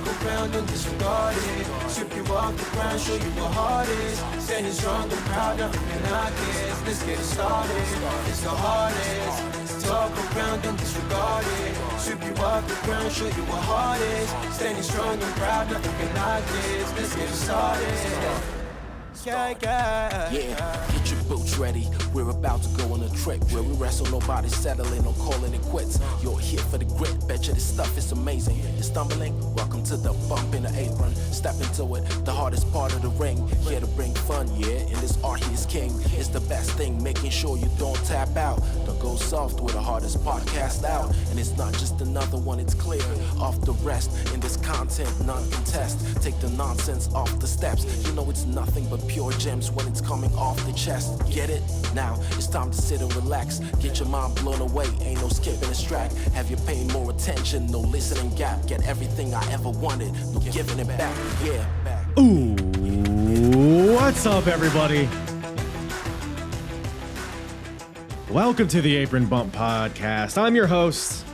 Talk around and disregard it. Strip you off the ground, show you what heart is. Standing strong and proud, nothing can knock it. Let's get it started. It's the hardest. Talk around and disregard it. Strip you off the ground, show you what heart is. Standing strong and proud, nothing can knock it. Let's get it started. Yeah, get your boots ready. We're about to go on a trip where we wrestle, nobody settling or calling it quits. You're here for the grit, betcha this stuff is amazing. You're stumbling, welcome to the bump in the apron. Step into it, the hardest part of the ring. Here to bring fun, yeah, and this art he is king. It's the best thing, making sure you don't tap out. Don't go soft with the hardest podcast out. And it's not just another one, it's clear. Off the rest, in this content, none contest. Take the nonsense off the steps. You know it's nothing but pure gems when it's coming off the chest. Get it? Now it's time to sit and relax. Get your mind blown away, ain't no skipping this track. Have you paying more attention? No listening gap. Get everything I ever wanted, no giving it back. Yeah. Ooh, what's up, everybody? Welcome to the Apron Bump Podcast. I'm your host,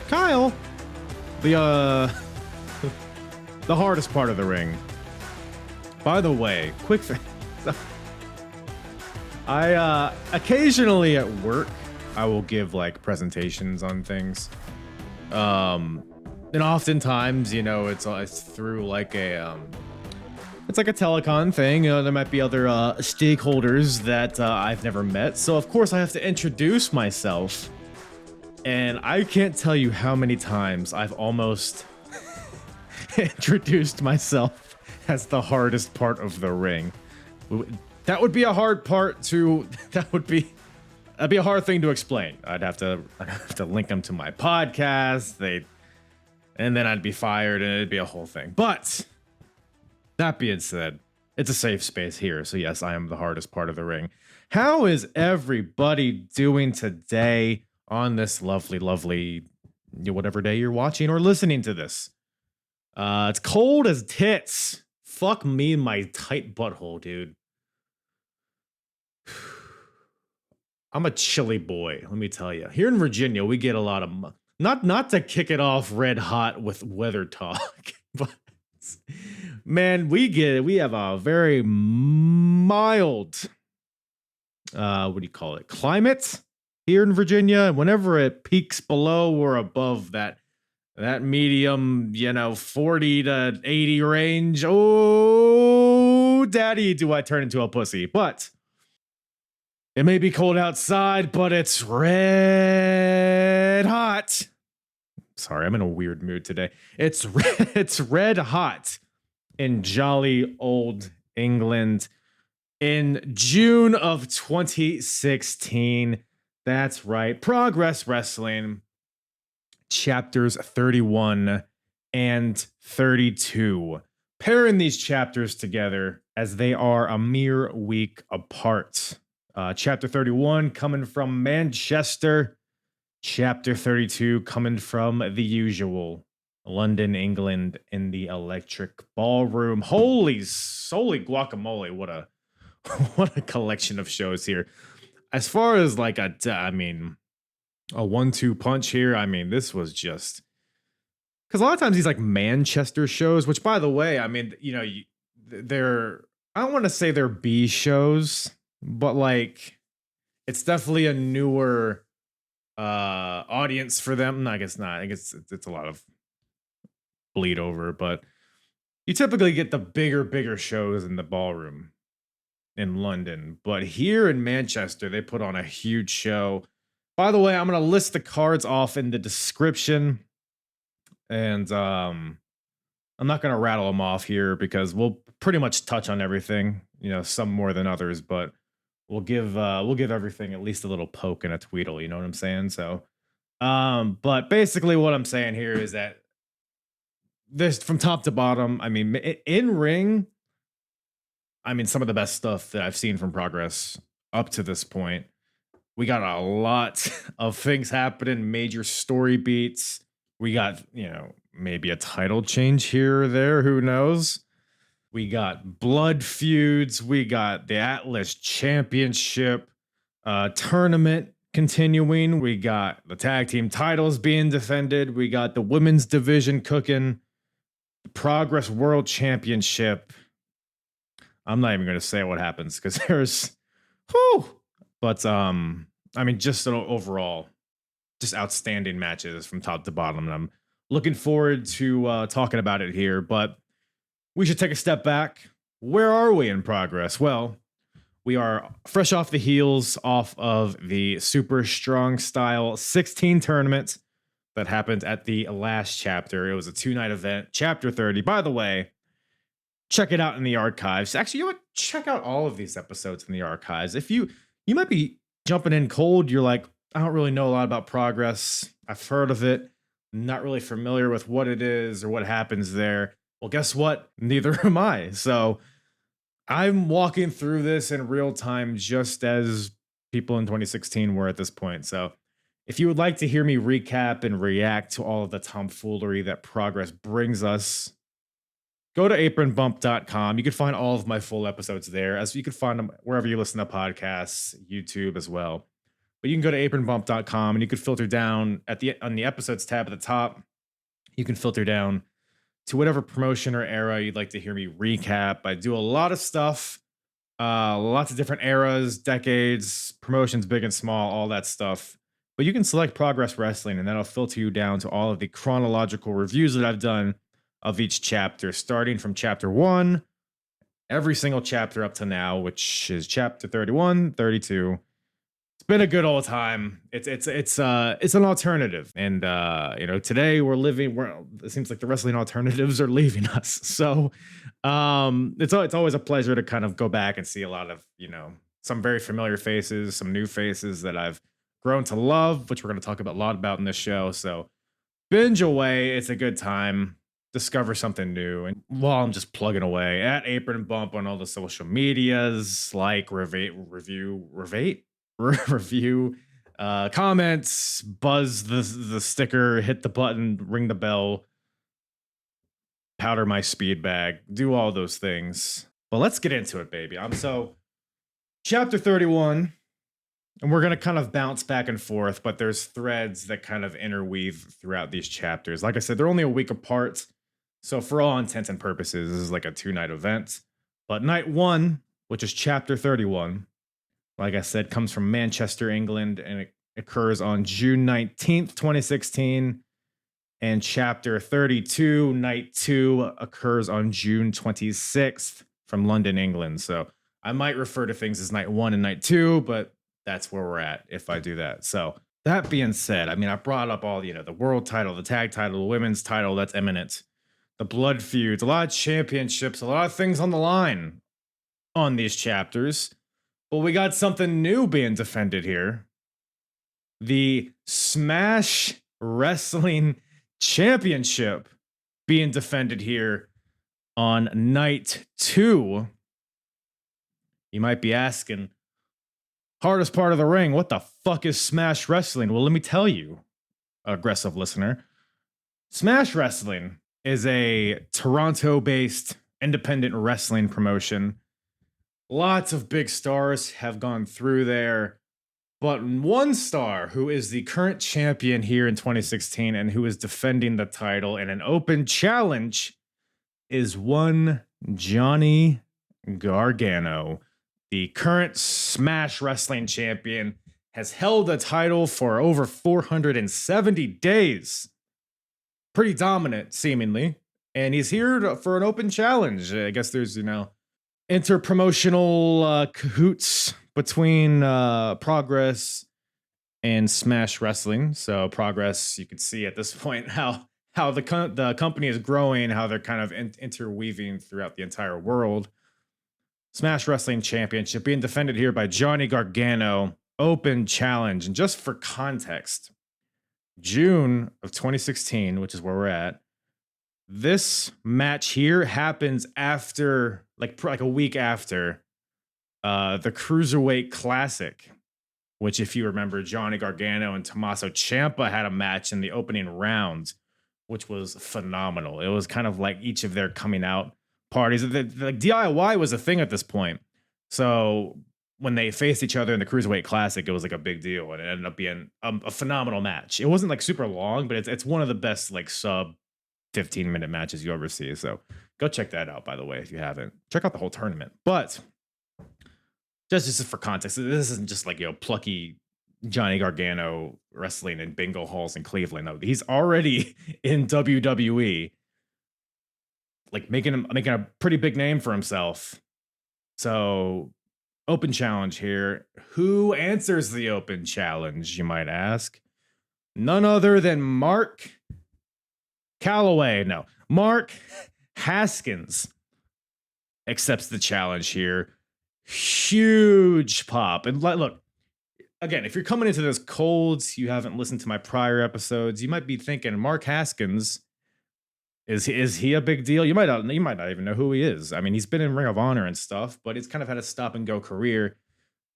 Kyle. The hardest part of the ring. By the way, quick thing. I occasionally at work I will give like presentations on things. And oftentimes, you know, it's through like a it's like a telecon thing. You know, there might be other stakeholders that I've never met. So of course I have to introduce myself. And I can't tell you how many times I've almost introduced myself as the hardest part of the ring. That would be a hard part to. That'd be a hard thing to explain. I'd have to link them to my podcast. And then I'd be fired, and it'd be a whole thing. But that being said, it's a safe space here. So yes, I am the hardest part of the ring. How is everybody doing today on this lovely, whatever day you're watching or listening to this? It's cold as tits. Fuck me and my tight butthole, dude. I'm a chilly boy, let me tell you. Here in Virginia, we get a lot of not to kick it off red hot with weather talk, but man, we have a very mild what do you call it? Climate here in Virginia. Whenever it peaks below or above that medium, 40 to 80 range. Oh, daddy, do I turn into a pussy. But it may be cold outside, but it's red hot. Sorry, I'm in a weird mood today. It's red hot in jolly old England in June of 2016. That's right. Progress Wrestling. Chapters 31 and 32. Pairing these chapters together as they are a mere week apart. Chapter 31 coming from Manchester. Chapter 32 coming from the usual London, England, in the Electric Ballroom. Holy guacamole! What a collection of shows here. As far as like a 1-2 punch here. I mean, this was just because a lot of times these like Manchester shows, which by the way, I mean, they're I don't want to say they're B shows, but like it's definitely a newer audience for them. I guess not. I guess it's a lot of bleed over, but you typically get the bigger shows in the ballroom in London, but here in Manchester, they put on a huge show. By the way, I'm going to list the cards off in the description, and I'm not going to rattle them off here because we'll pretty much touch on everything, some more than others, but we'll give everything at least a little poke and a tweedle, you know what I'm saying? So, but basically what I'm saying here is that this from top to bottom, I mean, in ring, I mean, some of the best stuff that I've seen from Progress up to this point. We got a lot of things happening, major story beats. We got, maybe a title change here or there. Who knows? We got blood feuds. We got the Atlas Championship tournament continuing. We got the tag team titles being defended. We got the women's division cooking. the Progress World Championship. I'm not even going to say what happens because there's, whew. But I mean, just overall, just outstanding matches from top to bottom, and I'm looking forward to talking about it here. But we should take a step back. Where are we in Progress? Well, we are fresh off the heels off of the Super Strong Style 16 tournament that happened at the last chapter. It was a 2-night event, chapter 30. By the way, check it out in the archives. Actually, you know what? Check out all of these episodes in the archives. If you might be jumping in cold, you're like, I don't really know a lot about Progress. I've heard of it, not really familiar with what it is or what happens there. Well, guess what? Neither am I. So I'm walking through this in real time, just as people in 2016 were at this point. So if you would like to hear me recap and react to all of the tomfoolery that Progress brings us, go to apronbump.com. You can find all of my full episodes there, as you can find them wherever you listen to podcasts, YouTube as well. But you can go to apronbump.com and you can filter down on the episodes tab at the top. You can filter down to whatever promotion or era you'd like to hear me recap. I do a lot of stuff, lots of different eras, decades, promotions, big and small, all that stuff. But you can select Progress Wrestling, and that'll filter you down to all of the chronological reviews that I've done of each chapter, starting from chapter 1, every single chapter up to now, which is chapter 31, 32. It's been a good old time. It's an alternative, and today it seems like the wrestling alternatives are leaving us. So it's always a pleasure to kind of go back and see a lot of some very familiar faces, some new faces that I've grown to love, which we're going to talk about a lot about in this show. So binge away. It's a good time. Discover something new. And while I'm just plugging away at Apron Bump on all the social medias, like review, comments, buzz the sticker, hit the button, ring the bell, powder my speed bag, do all those things. But let's get into it, baby. Chapter 31, and we're going to kind of bounce back and forth, but there's threads that kind of interweave throughout these chapters. Like I said, they're only a week apart. So for all intents and purposes, this is like a 2-night event. But night 1, which is chapter 31, like I said, comes from Manchester, England, and it occurs on June 19th, 2016. And chapter 32, night 2, occurs on June 26th from London, England. So I might refer to things as night 1 and night 2, but that's where we're at if I do that. So that being said, I mean, I brought up all, the world title, the tag title, the women's title, that's imminent. The blood feuds, a lot of championships, a lot of things on the line on these chapters. But we got something new being defended here. The Smash Wrestling Championship being defended here on night 2. You might be asking, hardest part of the ring, what the fuck is Smash Wrestling? Well, let me tell you, aggressive listener. Smash Wrestling is a Toronto-based independent wrestling promotion. Lots of big stars have gone through there, but one star who is the current champion here in 2016 and who is defending the title in an open challenge is one Johnny Gargano. The current Smash Wrestling champion has held the title for over 470 days. Pretty dominant, seemingly. And he's here for an open challenge. I guess there's, interpromotional cahoots between Progress and Smash Wrestling. So Progress, you can see at this point how the company is growing, how they're kind of interweaving throughout the entire world. Smash Wrestling Championship being defended here by Johnny Gargano, open challenge. And just for context, June of 2016, which is where we're at, this match here happens after, like a week after, the Cruiserweight Classic, which, if you remember, Johnny Gargano and Tommaso Ciampa had a match in the opening round, which was phenomenal. It was kind of like each of their coming out parties. The DIY was a thing at this point. So when they faced each other in the Cruiserweight Classic, it was like a big deal, and it ended up being a phenomenal match. It wasn't like super long, but it's one of the best like sub 15-minute matches you ever see. So go check that out, by the way, if you haven't. Check out the whole tournament. But just for context, this isn't just like, plucky Johnny Gargano wrestling in bingo halls in Cleveland. No, he's already in WWE, like making a pretty big name for himself. So, open challenge here. Who answers the open challenge, you might ask? None other than Mark Haskins accepts the challenge here. Huge pop. And look, again, if you're coming into this cold, you haven't listened to my prior episodes, you might be thinking, Mark Haskins, is he a big deal? You might not even know who he is. I mean, he's been in Ring of Honor and stuff, but he's kind of had a stop and go career.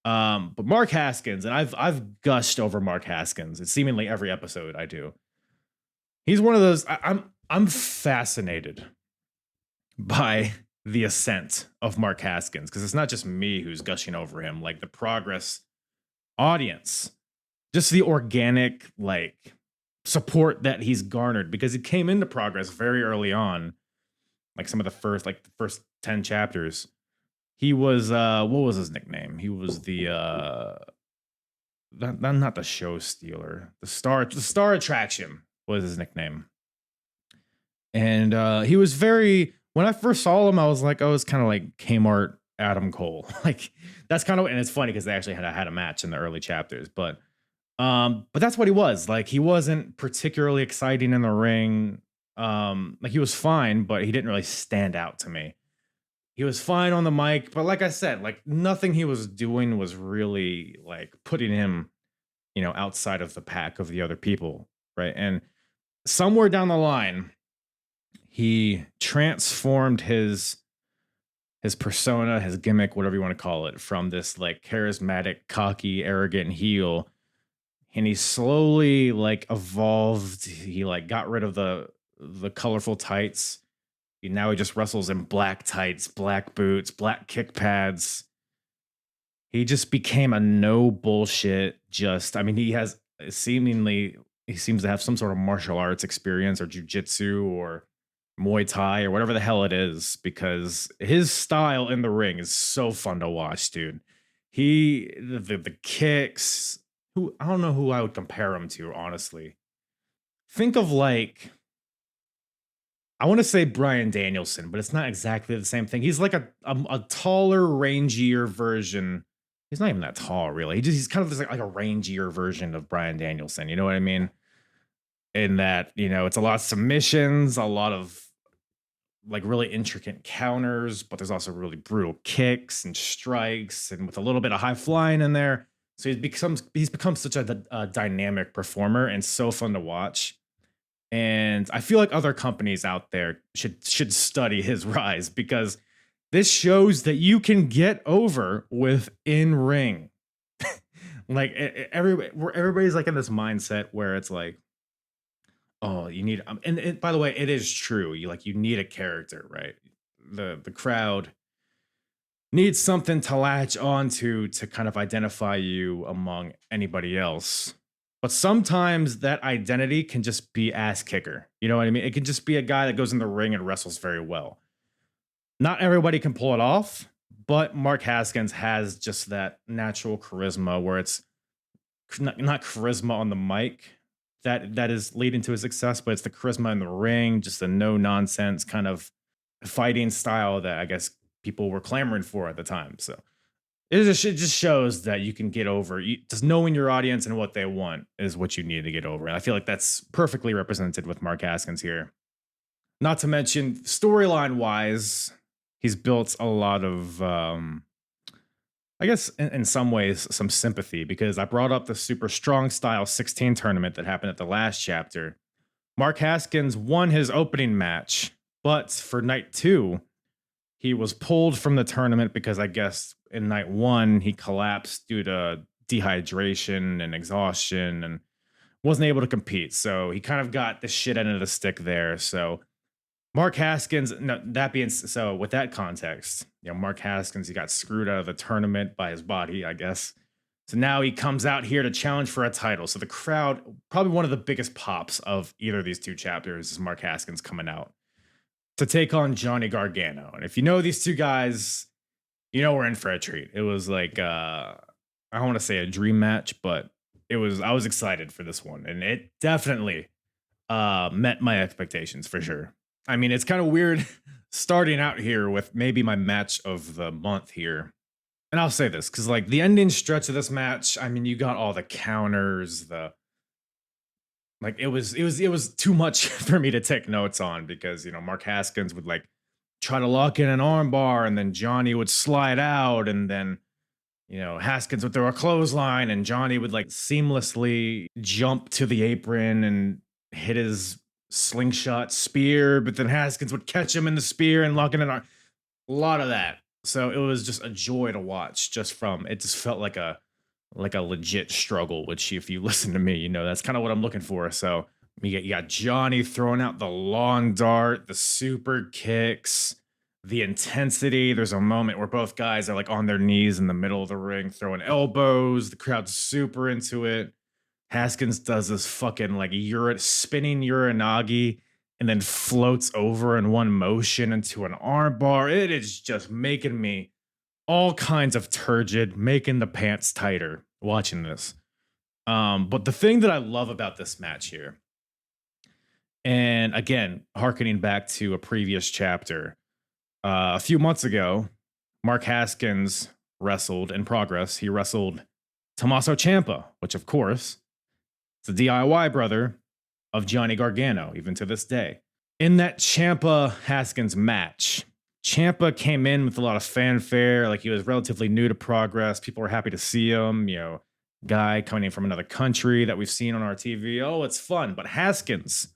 But Mark Haskins, and I've gushed over Mark Haskins. It's seemingly every episode I do. He's one of those. I'm fascinated by the ascent of Mark Haskins, because it's not just me who's gushing over him. Like, the Progress audience, just the organic support that he's garnered, because he came into Progress very early on, like some of the first 10 chapters. He was what was his nickname? He was the not the show stealer, the star attraction was his nickname. And he was very, when I first saw him, I was like, oh, it's kind of like Kmart Adam Cole. Like, that's kind of, and it's funny because they actually had a match in the early chapters, but that's what he was. Like, he wasn't particularly exciting in the ring. Like, he was fine, but he didn't really stand out to me. He was fine on the mic, but like I said, like, nothing he was doing was really like putting him, outside of the pack of the other people, right? And somewhere down the line, he transformed his persona, his gimmick, whatever you want to call it, from this like charismatic, cocky, arrogant heel, and he slowly like evolved. He like got rid of the colorful tights. Now he just wrestles in black tights, black boots, black kick pads. He just became a no bullshit. He seems to have some sort of martial arts experience, or jujitsu, or Muay Thai, or whatever the hell it is, because his style in the ring is so fun to watch, dude. The kicks, I don't know who I would compare him to, honestly. Think of like, I want to say Bryan Danielson, but it's not exactly the same thing. He's like a taller, rangier version. He's not even that tall, really. He's kind of just like a rangier version of Bryan Danielson. You know what I mean? In that, it's a lot of submissions, a lot of like really intricate counters, but there's also really brutal kicks and strikes, and with a little bit of high flying in there. So he's become such a dynamic performer, and so fun to watch. And I feel like other companies out there should study his rise, because this shows that you can get over with in-ring. Like, everybody's like in this mindset where it's like, oh, you need, and by the way, it is true. You need a character, right? The crowd needs something to latch onto to kind of identify you among anybody else. But sometimes that identity can just be ass kicker. You know what I mean? It can just be a guy that goes in the ring and wrestles very well. Not everybody can pull it off, but Mark Haskins has just that natural charisma, where it's not charisma on the mic that is leading to his success, but it's the charisma in the ring, just the no nonsense kind of fighting style that I guess people were clamoring for at the time. So it just shows that you can get over. Just knowing your audience and what they want is what you need to get over. And I feel like that's perfectly represented with Mark Haskins here. Not to mention, storyline wise, he's built a lot of, I guess, in some ways, some sympathy, because I brought up the Super Strong Style 16 tournament that happened at the last chapter. Mark Haskins won his opening match, but for night 2, he was pulled from the tournament because I guess in night 1, he collapsed due to dehydration and exhaustion and wasn't able to compete. So he kind of got the shit end of the stick there. So Mark Haskins, so with that context, Mark Haskins, he got screwed out of the tournament by his body, I guess. So now he comes out here to challenge for a title. So the crowd, probably one of the biggest pops of either of these two chapters is Mark Haskins coming out to take on Johnny Gargano. And if you know these two guys, you know we're in for a treat. It was like I don't want to say a dream match, but I was excited for this one. And it definitely met my expectations for sure. I mean, it's kind of weird starting out here with maybe my match of the month here. And I'll say this because, like, the ending stretch of this match, I mean, you got all the counters, it was too much for me to take notes on because, Mark Haskins would like try to lock in an armbar and then Johnny would slide out and then, Haskins would throw a clothesline and Johnny would like seamlessly jump to the apron and hit his slingshot spear, but then Haskins would catch him in the spear and lock in an arm. A lot of that. So it was just a joy to watch. It just felt like a legit struggle, which if you listen to me, that's kind of what I'm looking for. So you got Johnny throwing out the long dart, the super kicks, the intensity. There's a moment where both guys are like on their knees in the middle of the ring, throwing elbows. The crowd's super into it. Haskins does this fucking like spinning uranagi and then floats over in one motion into an armbar. It is just making me all kinds of turgid, making the pants tighter watching this. But the thing that I love about this match here, and again, hearkening back to a previous chapter, a few months ago, Mark Haskins wrestled in Progress. He wrestled Tommaso Ciampa, which of course, is the DIY brother of Johnny Gargano, even to this day. In that Ciampa-Haskins match, Ciampa came in with a lot of fanfare. Like, he was relatively new to Progress. People were happy to see him. Guy coming in from another country that we've seen on our TV. Oh, it's fun. But Haskins,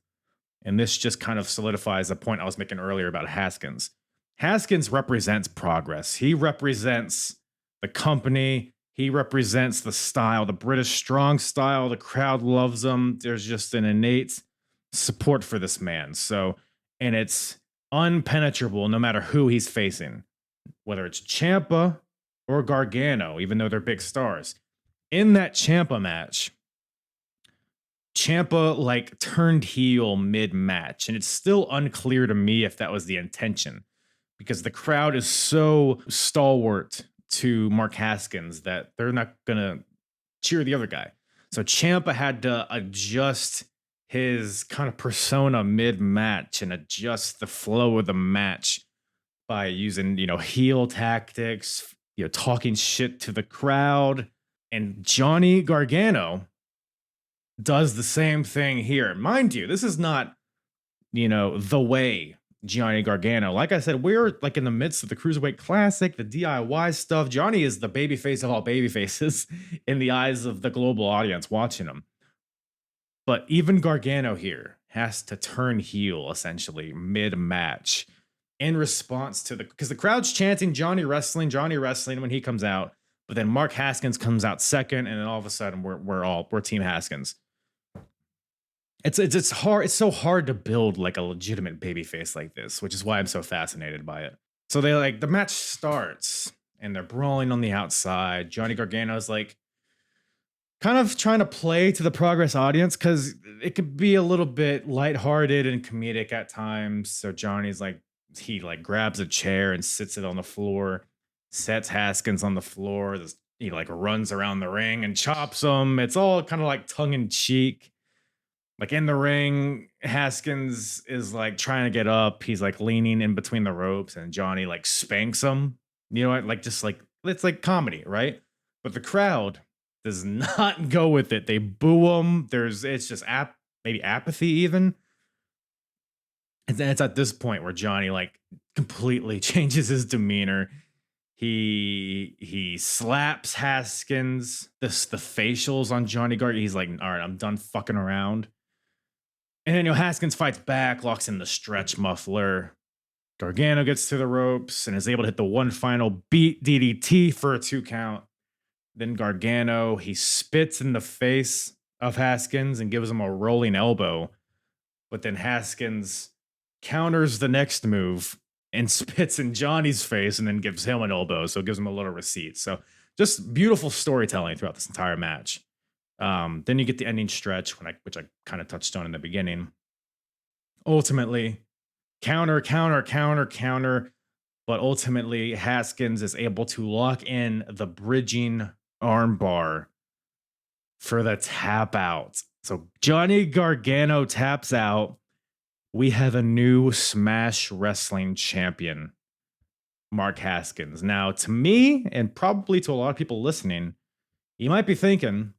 and this just kind of solidifies the point I was making earlier about Haskins. Haskins represents Progress. He represents the company. He represents the style, the British strong style. The crowd loves him. There's just an innate support for this man. So, and it's unpenetrable no matter who he's facing, whether it's Ciampa or Gargano, even though they're big stars. In that Ciampa match, Ciampa like turned heel mid-match, and it's still unclear to me if that was the intention because the crowd is so stalwart to Mark Haskins that they're not gonna cheer the other guy. So Ciampa had to adjust his kind of persona mid-match and adjust the flow of the match by using, heel tactics, talking shit to the crowd. And Johnny Gargano does the same thing here. Mind you, this is not, the way Johnny Gargano. Like I said, we're like in the midst of the Cruiserweight Classic, the DIY stuff. Johnny is the babyface of all babyfaces in the eyes of the global audience watching him. But even Gargano here has to turn heel essentially mid-match in response to because the crowd's chanting Johnny wrestling when he comes out. But then Mark Haskins comes out second, and then all of a sudden we're Team Haskins. It's hard. It's so hard to build like a legitimate babyface like this, which is why I'm so fascinated by it. So the match starts and they're brawling on the outside. Johnny Gargano's like kind of trying to play to the Progress audience because it could be a little bit lighthearted and comedic at times. So Johnny's he grabs a chair and sits it on the floor, sets Haskins on the floor. He runs around the ring and chops him. It's all kind of like tongue in cheek. Like in the ring, Haskins is trying to get up. He's leaning in between the ropes, and Johnny spanks him. It's like comedy, right? But the crowd does not go with it. They boo him. It's just maybe apathy even. And then it's at this point where Johnny completely changes his demeanor. He slaps Haskins. The facials on Johnny Gargano. He's like, all right, I'm done fucking around. And then Haskins fights back, locks in the stretch muffler. Gargano gets to the ropes and is able to hit the one final beat DDT for a 2 count. Then Gargano, he spits in the face of Haskins and gives him a rolling elbow. But then Haskins counters the next move and spits in Johnny's face and then gives him an elbow. So it gives him a little receipt. So just beautiful storytelling throughout this entire match. Then you get the ending stretch, which I kind of touched on in the beginning. Ultimately, counter, but ultimately Haskins is able to lock in the bridging armbar for the tap out. So Johnny Gargano taps out. We have a new Smash Wrestling champion, Mark Haskins. Now, to me, and probably to a lot of people listening, you might be thinking,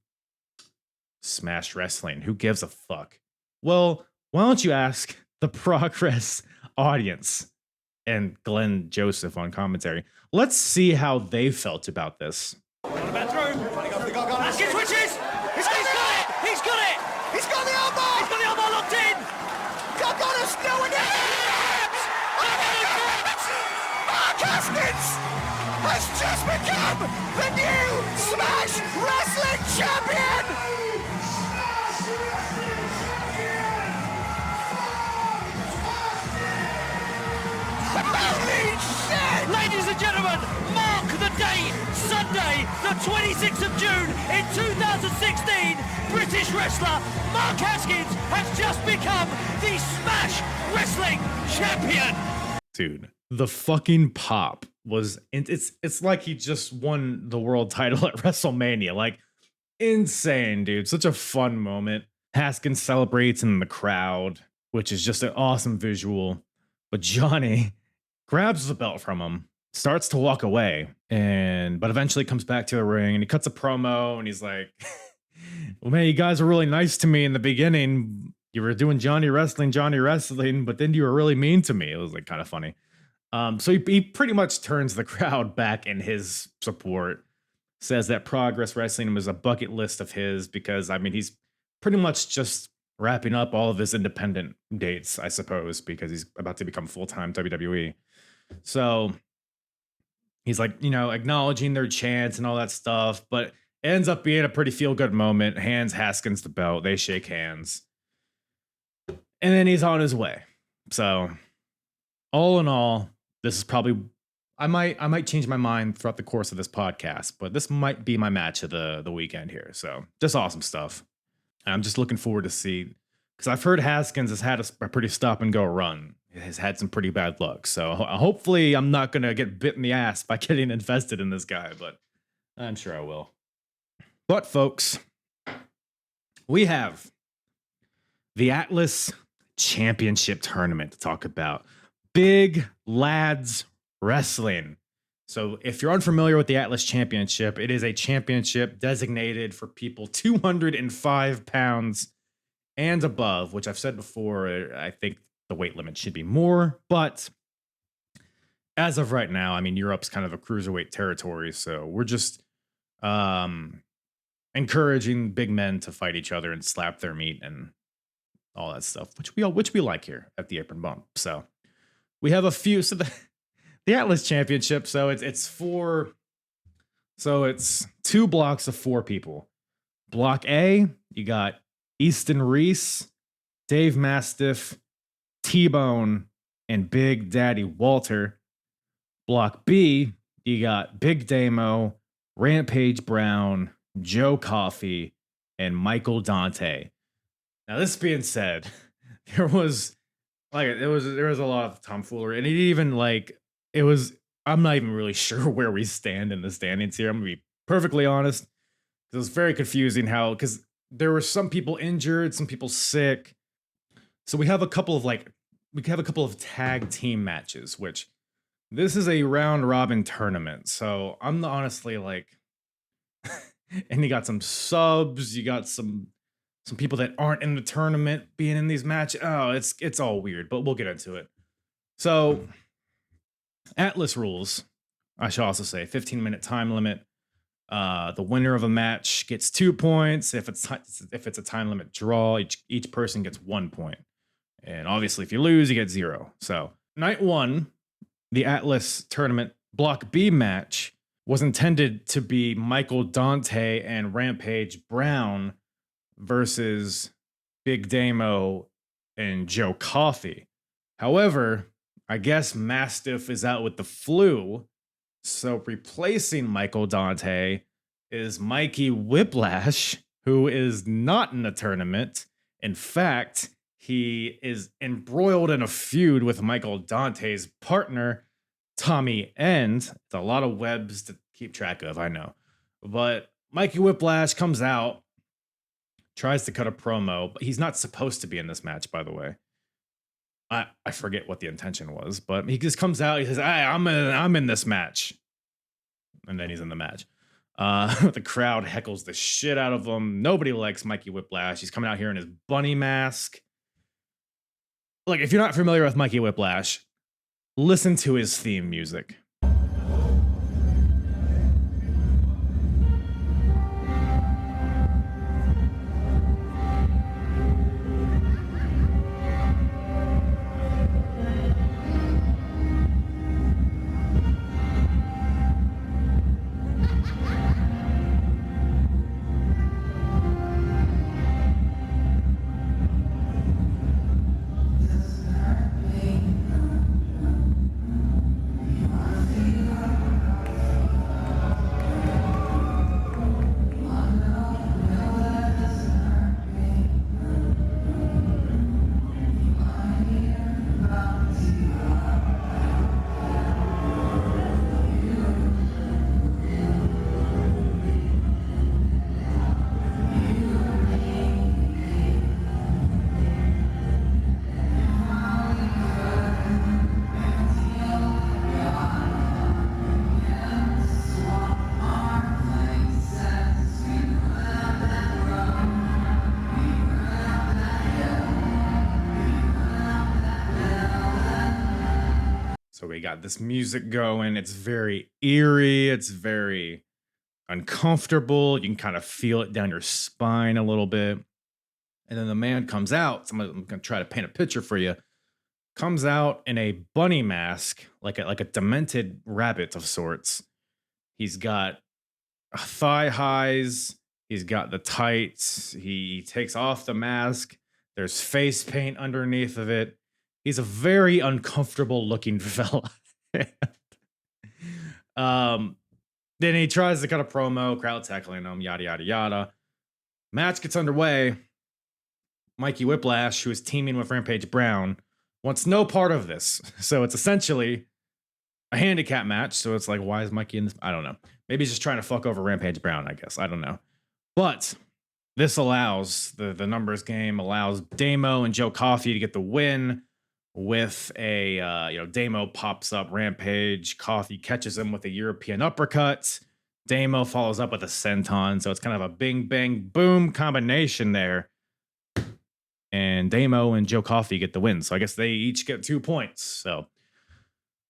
Smash Wrestling, who gives a fuck? Well, why don't you ask the Progress audience and Glenn Joseph on commentary? Let's see how they felt about this. Haskins switches! He's got it! He's got it! He's got the elbow! He's got the elbow locked in! Gargano still in it! Mark Haskins has just become the new Smash Wrestling champion! Holy shit! Ladies and gentlemen, mark the date! Sunday, the 26th of June in 2016, British wrestler Mark Haskins has just become the Smash Wrestling champion! Dude, the fucking pop was, it's like he just won the world title at WrestleMania. Like, insane, dude. Such a fun moment. Haskins celebrates in the crowd, which is just an awesome visual. But Johnny grabs the belt from him, starts to walk away, but eventually comes back to the ring and he cuts a promo and he's like, well, man, you guys were really nice to me in the beginning. You were doing Johnny wrestling, but then you were really mean to me. It was like kind of funny. So he pretty much turns the crowd back in his support, says that Progress Wrestling was a bucket list of his because, I mean, he's pretty much just wrapping up all of his independent dates, I suppose, because he's about to become full-time WWE. So he's like, acknowledging their chants and all that stuff, but it ends up being a pretty feel-good moment. Hands Haskins the belt. They shake hands. And then he's on his way. So all in all, this is probably, I might change my mind throughout the course of this podcast, but this might be my match of the weekend here. So just awesome stuff. And I'm just looking forward to see, because I've heard Haskins has had a pretty stop and go run. Has had some pretty bad luck. So hopefully I'm not going to get bit in the ass by getting invested in this guy, but I'm sure I will. But folks, we have the Atlas Championship Tournament to talk about. Big Lads Wrestling. So if you're unfamiliar with the Atlas Championship, it is a championship designated for people 205 pounds and above, which I've said before, I think the weight limit should be more, but as of right now, I mean, Europe's kind of a cruiserweight territory, so we're just encouraging big men to fight each other and slap their meat and all that stuff, which we like here at the Apron Bump. So we have a few. So the Atlas Championship. So it's four. So it's 2 blocks of 4 people. Block A, you got Easton Reese, Dave Mastiff, T-Bone, and Big Daddy Walter. Block B, you got Big Damo, Rampage Brown, Joe Coffey, and Michael Dante. Now, this being said, there was a lot of tomfoolery, and I'm not even really sure where we stand in the standings here. I'm gonna be perfectly honest. It was very confusing because there were some people injured, some people sick. So we have a couple of tag team matches, which this is a round robin tournament. So I'm honestly like, and you got some subs, you got some people that aren't in the tournament being in these matches. Oh, it's all weird, but we'll get into it. So Atlas rules, I should also say, 15-minute time limit. The winner of a match gets 2 points. If it's a time limit draw, each person gets 1 point. And obviously, if you lose, you get 0. So night 1, the Atlas tournament block B match was intended to be Michael Dante and Rampage Brown versus Big Damo and Joe Coffey. However, I guess Mastiff is out with the flu, So replacing Michael Dante is Mikey Whiplash, who is not in the tournament. In fact, he is embroiled in a feud with Michael Dante's partner, Tommy End. It's a lot of webs to keep track of, I know. But Mikey Whiplash comes out, tries to cut a promo, but he's not supposed to be in this match, by the way. I forget what the intention was, but he just comes out, he says, hey, I'm in this match. And then he's in the match. The crowd heckles the shit out of him. Nobody likes Mikey Whiplash. He's coming out here in his bunny mask. Like, if you're not familiar with Mikey Whiplash, listen to his theme music. So we got this music going. It's very eerie. It's very uncomfortable. You can kind of feel it down your spine a little bit. And then the man comes out. I'm going to try to paint a picture for you. Comes out in a bunny mask, like a demented rabbit of sorts. He's got thigh highs. He's got the tights. He takes off the mask. There's face paint underneath of it. He's a very uncomfortable looking fella. Then he tries to cut a promo, crowd tackling him, yada, yada, yada. Match gets underway. Mikey Whiplash, who is teaming with Rampage Brown, wants no part of this. So it's essentially a handicap match. So it's like, why is Mikey in this? I don't know. Maybe he's just trying to fuck over Rampage Brown, I guess. I don't know. But this allows, the numbers game allows Damo and Joe Coffey to get the win. With a, Damo pops up Rampage. Coffey catches him with a European uppercut. Damo follows up with a senton. So it's kind of a bing, bang, boom combination there. And Damo and Joe Coffey get the win. So I guess they each get 2 points. So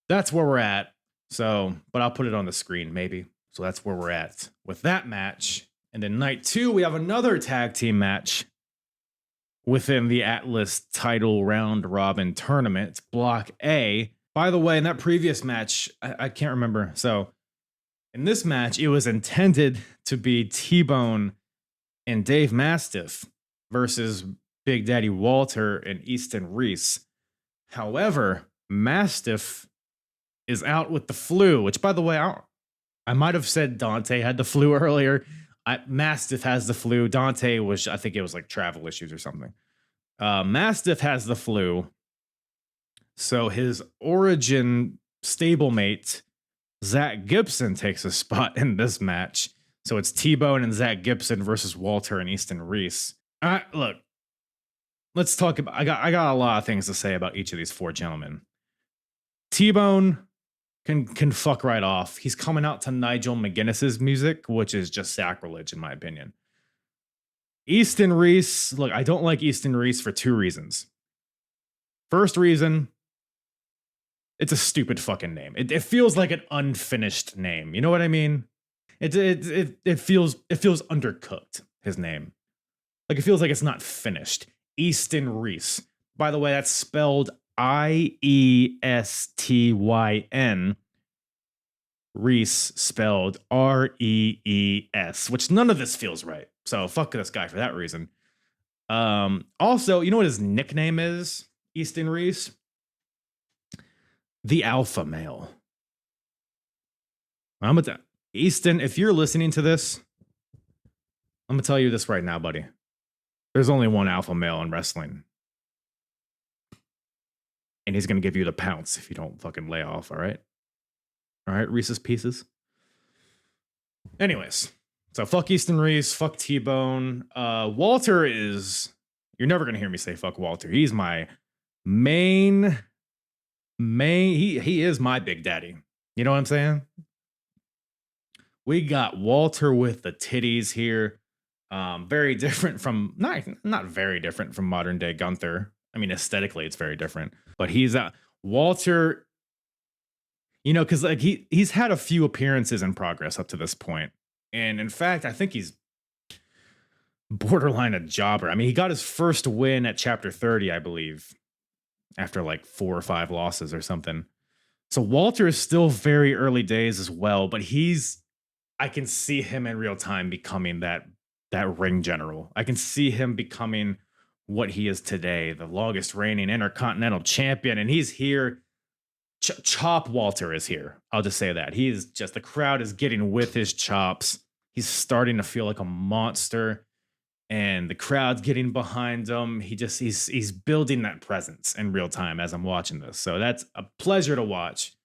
that's where we're at. So, but I'll put it on the screen maybe. So that's where we're at with that match. And then night 2, we have another tag team match within the Atlas title round robin tournament. It's Block A. By the way, in that previous match, I can't remember. So in this match, it was intended to be T-Bone and Dave Mastiff versus Big Daddy Walter and Easton Reese. However, Mastiff is out with the flu, which, by the way, I might have said Dante had the flu earlier. Mastiff has the flu. Dante was, I think it was like travel issues or something. Mastiff has the flu. So his origin stablemate, Zack Gibson, takes a spot in this match. So it's T-Bone and Zack Gibson versus Walter and Easton Reese. Look, let's talk about, I got a lot of things to say about each of these 4 gentlemen. T-Bone can fuck right off. He's coming out to Nigel McGuinness's music, which is just sacrilege in my opinion. Easton Reese, look, I don't like Easton Reese for 2 reasons. First reason, it's a stupid fucking name. It feels like an unfinished name. You know what I mean? It feels undercooked, his name. Like it feels like it's not finished. Easton Reese. By the way, that's spelled Iestyn. Reese spelled Rees, which none of this feels right. So fuck this guy for that reason. Also, you know what his nickname is? Easton Reese? The Alpha Male. I'm gonna Easton, if you're listening to this, I'm gonna tell you this right now, buddy. There's only one alpha male in wrestling. And he's gonna give you the pounce if you don't fucking lay off, all right? All right, Reese's Pieces. Anyways, so fuck Easton Reese, fuck T-Bone. Walter is, you're never gonna hear me say fuck Walter. He's my main, he is my big daddy. You know what I'm saying? We got Walter with the titties here. Very different from, not very different from modern day Gunther. I mean, aesthetically, it's very different. But he's Walter, you know, because like he's had a few appearances in progress up to this point. And in fact, I think he's borderline a jobber. I mean, he got his first win at Chapter 30, I believe, after like 4 or 5 losses or something. So Walter is still very early days as well, but I can see him in real time becoming that ring general. I can see him becoming what he is today, the longest reigning Intercontinental Champion, and he's here. Chop Walter is here. I'll just say that. He is just, the crowd is getting with his chops. He's starting to feel like a monster, and the crowd's getting behind him. He's building that presence in real time as I'm watching this. So that's a pleasure to watch.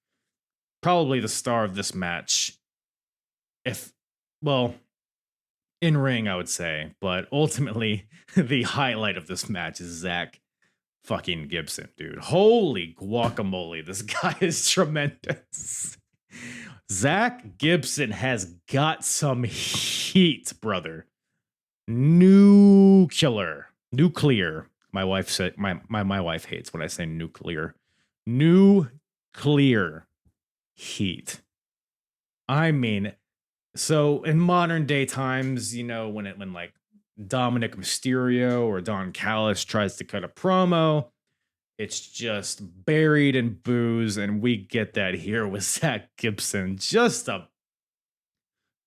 Probably the star of this match. In ring, I would say, but ultimately the highlight of this match is Zack fucking Gibson, dude. Holy guacamole, this guy is tremendous. Zack Gibson has got some heat, brother. Nuclear. My wife said my wife hates when I say nuclear. Nuclear heat. I mean, so in modern day times, you know, when like Dominic Mysterio or Don Callis tries to cut a promo, it's just buried in booze, and we get that here with Zack Gibson. Just a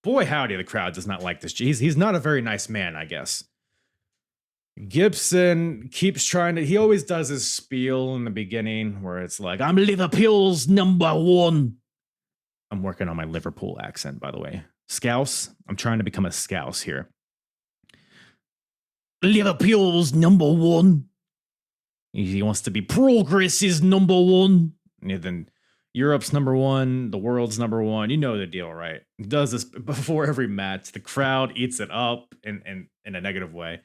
boy, howdy, the crowd does not like this. He's not a very nice man, I guess. Gibson keeps trying to, he always does his spiel in the beginning where it's like, I'm Liverpool's #1. I'm working on my Liverpool accent, by the way. Scouse. I'm trying to become a Scouse here. Liverpool's #1. He wants to be Progress's #1. And then Europe's #1, the world's #1. You know the deal, right? He does this before every match. The crowd eats it up in a negative way.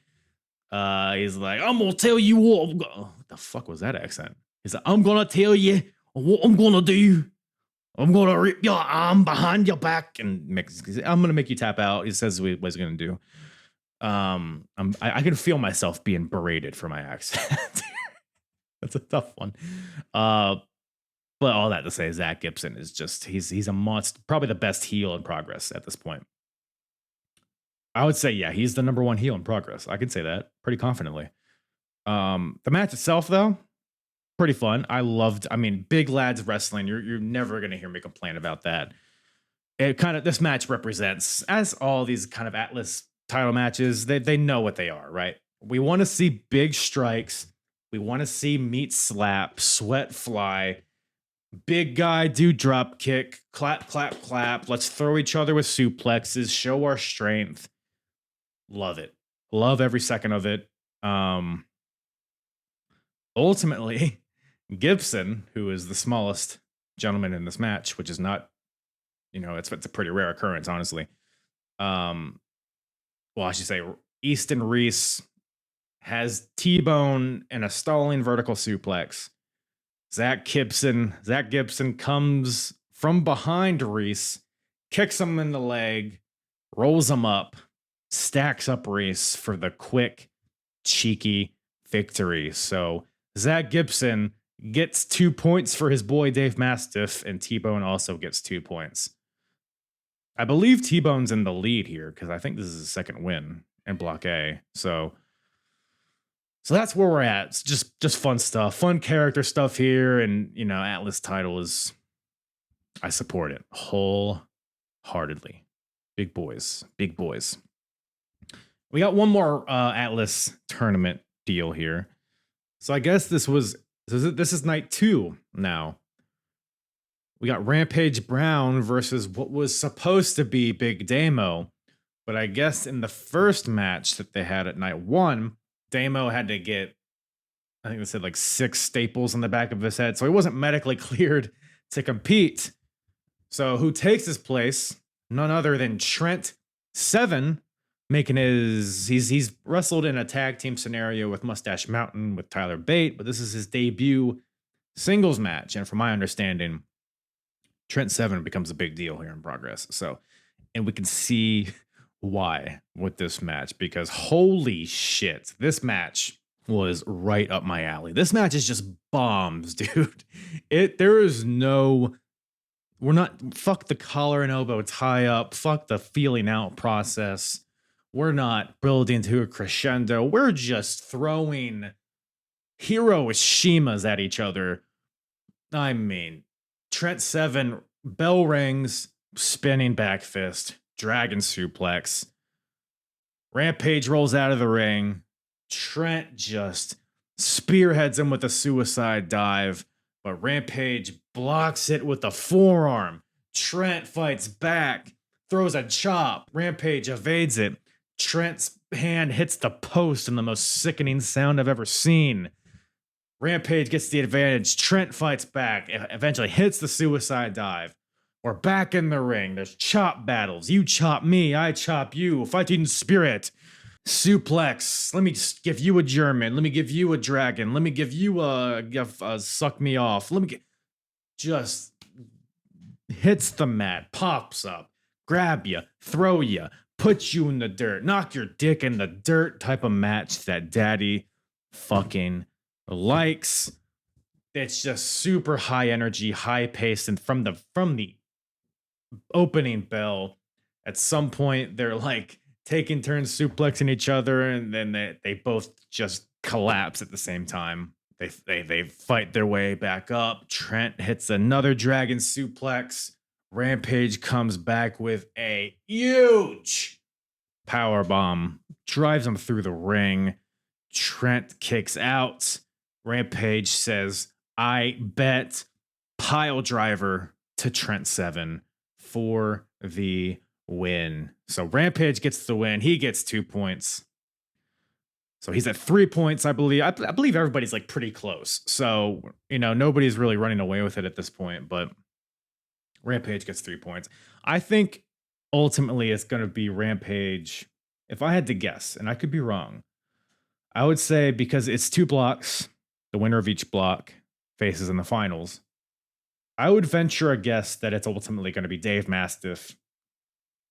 He's like, I'm gonna tell you what. What the fuck was that accent? He's like, I'm gonna tell you what I'm gonna do. I'm gonna rip your arm behind your back and I'm gonna make you tap out. He says what he's gonna do. I can feel myself being berated for my accent. That's a tough one. But all that to say, Zack Gibson is just, he's a monster, probably the best heel in progress at this point. I would say, yeah, he's the #1 heel in progress. I can say that pretty confidently. The match itself, though, pretty fun. I mean, big lads wrestling. You're never gonna hear me complain about that. This match represents, as all these kind of Atlas title matches, they know what they are, right? We want to see big strikes. We want to see meat slap, sweat fly, big guy do drop kick, clap, clap, clap. Let's throw each other with suplexes, show our strength. Love it. Love every second of it. Ultimately, Gibson, who is the smallest gentleman in this match, which is not, it's a pretty rare occurrence, honestly. Well, I should say Easton Reese has T-Bone and a stalling vertical suplex. Zack Gibson comes from behind Reese, kicks him in the leg, rolls him up, stacks up Reese for the quick, cheeky victory. So Zack Gibson gets 2 points for his boy Dave Mastiff, and T-Bone also gets 2 points. I believe T-Bone's in the lead here because I think this is his second win in Block A. So that's where we're at. It's just fun stuff, fun character stuff here, and Atlas title is, I support it wholeheartedly. Big boys. We got one more Atlas tournament deal here. So I guess this is night 2 now. We got Rampage Brown versus what was supposed to be Big Damo. But I guess in the first match that they had at night 1, Damo had to get, I think they said like 6 staples in the back of his head. So he wasn't medically cleared to compete. So who takes his place? None other than Trent Seven, making he's wrestled in a tag team scenario with Mustache Mountain with Tyler Bate, but this is his debut singles match. And from my understanding, Trent Seven becomes a big deal here in Progress. So, and we can see why with this match, because holy shit, this match was right up my alley. This match is just bombs, dude. There is no, we're not, fuck the collar and elbow tie up, fuck the feeling out process. We're not building to a crescendo. We're just throwing hero Shimas at each other. I mean, Trent Seven, bell rings, spinning back fist, dragon suplex. Rampage rolls out of the ring. Trent just spearheads him with a suicide dive, but Rampage blocks it with a forearm. Trent fights back, throws a chop. Rampage evades it. Trent's hand hits the post in the most sickening sound I've ever seen. Rampage gets the advantage. Trent fights back, eventually hits the suicide dive. We're back in the ring. There's chop battles. You chop me, I chop you. Fighting spirit. Suplex. Let me just give you a German. Let me give you a dragon. Let me give you a suck me off. Just hits the mat, pops up, grab you, throw you, put you in the dirt, knock your dick in the dirt type of match that daddy fucking likes. It's just super high energy, high pace, and from the opening bell, at some point they're like taking turns suplexing each other, and then they both just collapse at the same time. They fight their way back up. Trent hits another dragon suplex. Rampage comes back with a huge power bomb, drives him through the ring. Trent kicks out. Rampage says, I bet, pile driver to Trent Seven for the win. So Rampage gets the win. He gets 2 points. So he's at 3 points, I believe. I believe everybody's like pretty close. So, nobody's really running away with it at this point, but Rampage gets 3 points. I think ultimately it's going to be Rampage. If I had to guess, and I could be wrong, I would say because it's 2 blocks, the winner of each block faces in the finals. I would venture a guess that it's ultimately going to be Dave Mastiff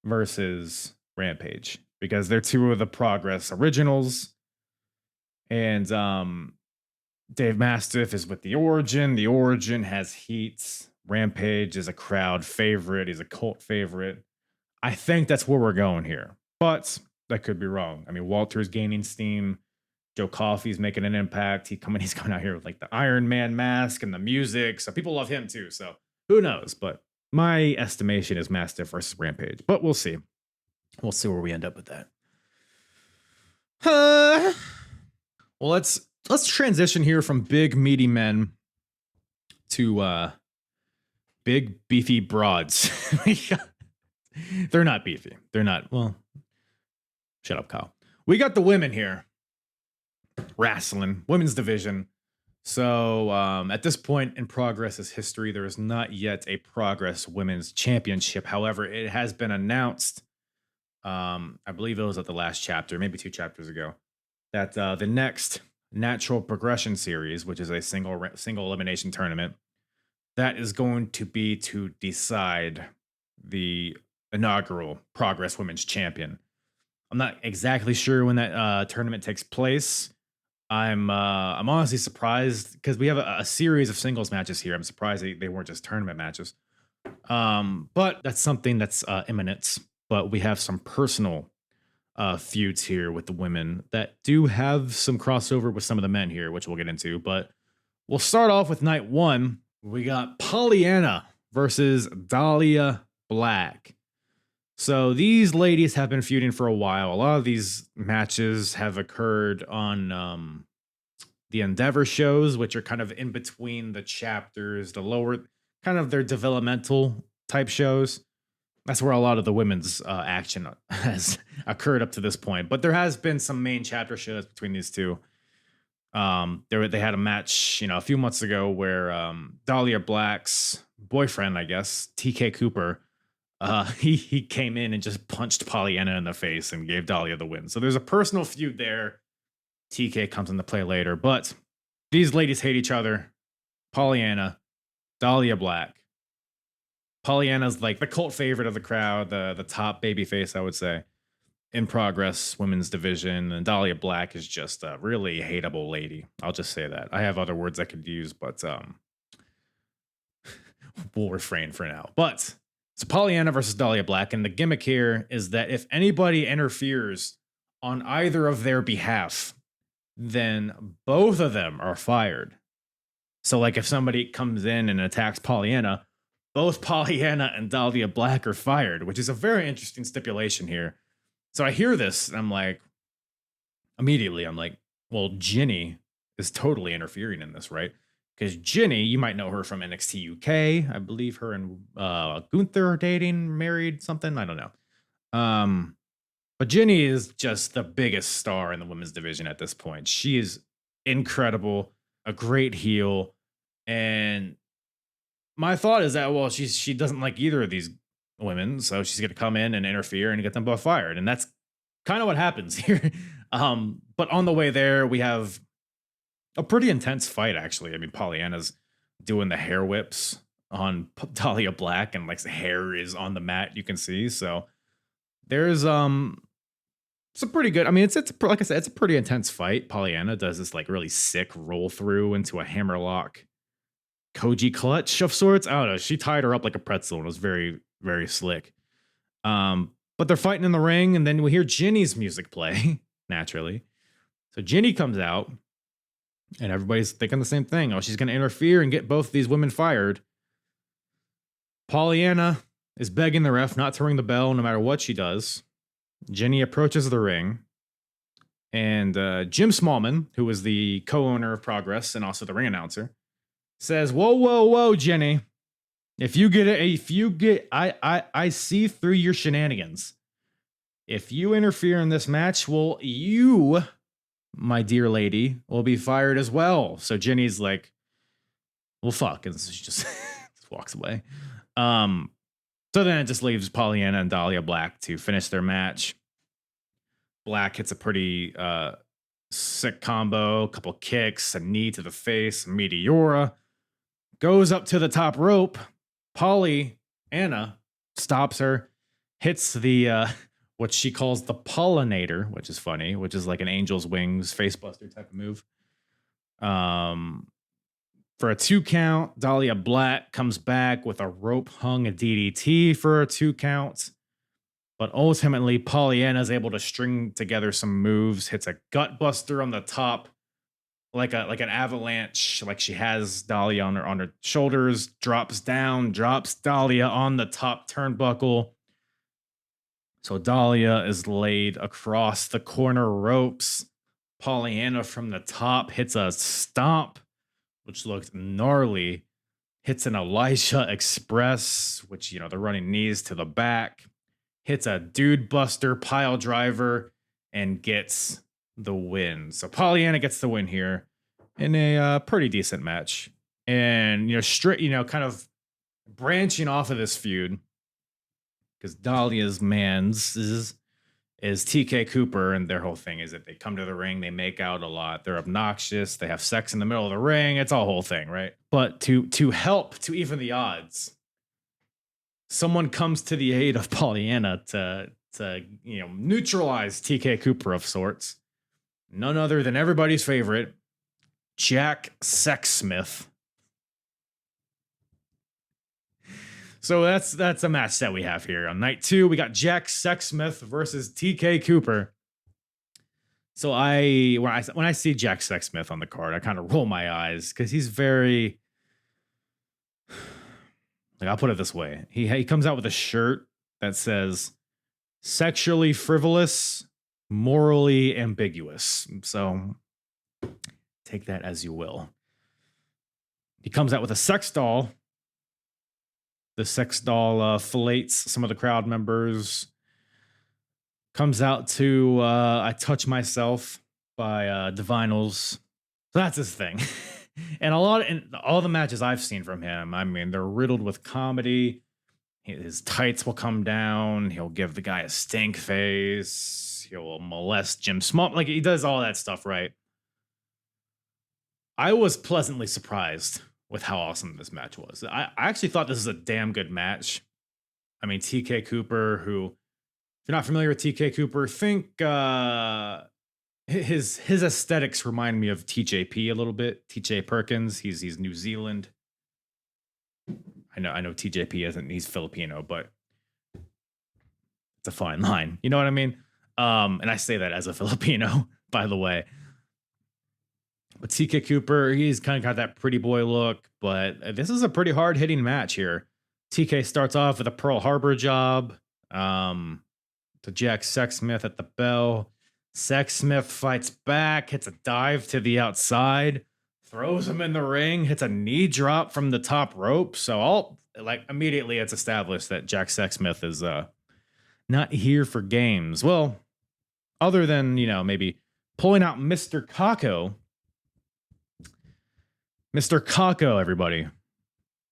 versus Rampage, because they're 2 of the Progress originals. And Dave Mastiff is with the Origin. The Origin has heat. Rampage is a crowd favorite. He's a cult favorite. I think that's where we're going here, but that could be wrong. I mean, Walter's gaining steam. Joe Coffey's making an impact. He's coming out here with like the Iron Man mask and the music. So people love him too. So who knows? But my estimation is Mastiff versus Rampage. But we'll see. We'll see where we end up with that. Well, let's transition here from big meaty men to big beefy broads. They're not beefy. They're not. Well, shut up, Kyle. We got the women here. Wrestling, women's division. So at this point in Progress's history, there is not yet a Progress Women's Championship. However, it has been announced, I believe it was at the last chapter, maybe 2 chapters ago, that the next Natural Progression Series, which is a single elimination tournament, that is going to be to decide the inaugural Progress Women's Champion. I'm not exactly sure when that tournament takes place. I'm honestly surprised because we have a series of singles matches here. I'm surprised they weren't just tournament matches. But that's something that's imminent. But we have some personal feuds here with the women that do have some crossover with some of the men here, which we'll get into. But we'll start off with night 1. We got Pollyanna versus Dahlia Black. So these ladies have been feuding for a while. A lot of these matches have occurred on the Endeavor shows, which are kind of in between the chapters, the lower kind of their developmental type shows. That's where a lot of the women's action has occurred up to this point. But there has been some main chapter shows between these two. They had a match, a few months ago where Dahlia Black's boyfriend, I guess, TK Cooper, he came in and just punched Pollyanna in the face and gave Dahlia the win. So there's a personal feud there. TK comes into play later, but these ladies hate each other. Pollyanna, Dahlia Black. Pollyanna's like the cult favorite of the crowd, the top baby face, I would say, in Progress women's division. And Dahlia Black is just a really hateable lady. I'll just say that. I have other words I could use, but we'll refrain for now. But it's Pollyanna versus Dahlia Black, and the gimmick here is that if anybody interferes on either of their behalf, then both of them are fired. So like if somebody comes in and attacks Pollyanna, both Pollyanna and Dahlia Black are fired, which is a very interesting stipulation here. So I hear this and I'm like, well, Ginny is totally interfering in this, right? Because Ginny, you might know her from NXT UK. I believe her and Gunther are dating, married, something. I don't know. But Ginny is just the biggest star in the women's division at this point. She is incredible, a great heel. And my thought is that, well, she doesn't like either of these women, so she's going to come in and interfere and get them both fired. And that's kind of what happens here. But on the way there, we have a pretty intense fight, actually. I mean, Pollyanna's doing the hair whips on Dahlia Black, and like the hair is on the mat, you can see. So there's some pretty good. I mean, it's like I said, it's a pretty intense fight. Pollyanna does this like really sick roll through into a hammerlock Koji clutch of sorts. I don't know. She tied her up like a pretzel and it was very, very slick. But they're fighting in the ring, and then we hear Ginny's music play, naturally. So Ginny comes out, and everybody's thinking the same thing. Oh, she's going to interfere and get both these women fired. Pollyanna is begging the ref not to ring the bell no matter what she does. Ginny approaches the ring, and Jim Smallman, who is the co-owner of Progress and also the ring announcer, says, whoa, Ginny. I see through your shenanigans. If you interfere in this match, well, you, my dear lady, will be fired as well. So Ginny's like, well, fuck. And she just walks away. So then it just leaves Pollyanna and Dahlia Black to finish their match. Black hits a pretty sick combo, a couple kicks, a knee to the face, a Meteora. Goes up to the top rope. Pollyanna stops her, hits the what she calls the pollinator, which is funny, which is like an angel's wings facebuster type of move. For a 2 count, Dahlia Black comes back with a rope hung DDT for a 2 count. But ultimately, Pollyanna is able to string together some moves, hits a gut buster on the top, like an avalanche, like she has Dahlia on her shoulders, drops down, drops Dahlia on the top turnbuckle. So Dahlia is laid across the corner ropes. Pollyanna from the top hits a stomp, which looked gnarly. Hits an Elisha Express, which, they're running knees to the back. Hits a dude buster pile driver and gets the win. So Pollyanna gets the win here in a pretty decent match. And, kind of branching off of this feud, because Dahlia's man's is TK Cooper, and their whole thing is that they come to the ring, they make out a lot, they're obnoxious, they have sex in the middle of the ring. It's a whole thing, right? But to help to even the odds, someone comes to the aid of Pollyanna to neutralize TK Cooper of sorts. None other than everybody's favorite, Jack Sexsmith. So that's a match that we have here. On night 2, we got Jack Sexsmith versus TK Cooper. So when I see Jack Sexsmith on the card, I kind of roll my eyes because he's very, like, I'll put it this way. He comes out with a shirt that says sexually frivolous, morally ambiguous. So take that as you will. He comes out with a sex doll The sex doll fillets some of the crowd members. Comes out to I Touch Myself by Divinals. So that's his thing. And all the matches I've seen from him, I mean, they're riddled with comedy. His tights will come down. He'll give the guy a stink face. He'll molest Jim Small. Like, he does all that stuff, right? I was pleasantly surprised with how awesome this match was. I actually thought this was a damn good match. I mean, TK Cooper, who, if you're not familiar with TK Cooper, think his aesthetics remind me of TJP a little bit. TJ Perkins, he's New Zealand. I know TJP isn't, he's Filipino, but it's a fine line. You know what I mean? And I say that as a Filipino, by the way. But TK Cooper, he's kind of got that pretty boy look, but this is a pretty hard-hitting match here. TK starts off with a Pearl Harbor job to Jack Sexsmith at the bell. Sexsmith fights back, hits a dive to the outside, throws him in the ring, hits a knee drop from the top rope. So immediately it's established that Jack Sexsmith is not here for games. Well, other than, maybe pulling out Mr. Kako. Mr. Kako, everybody.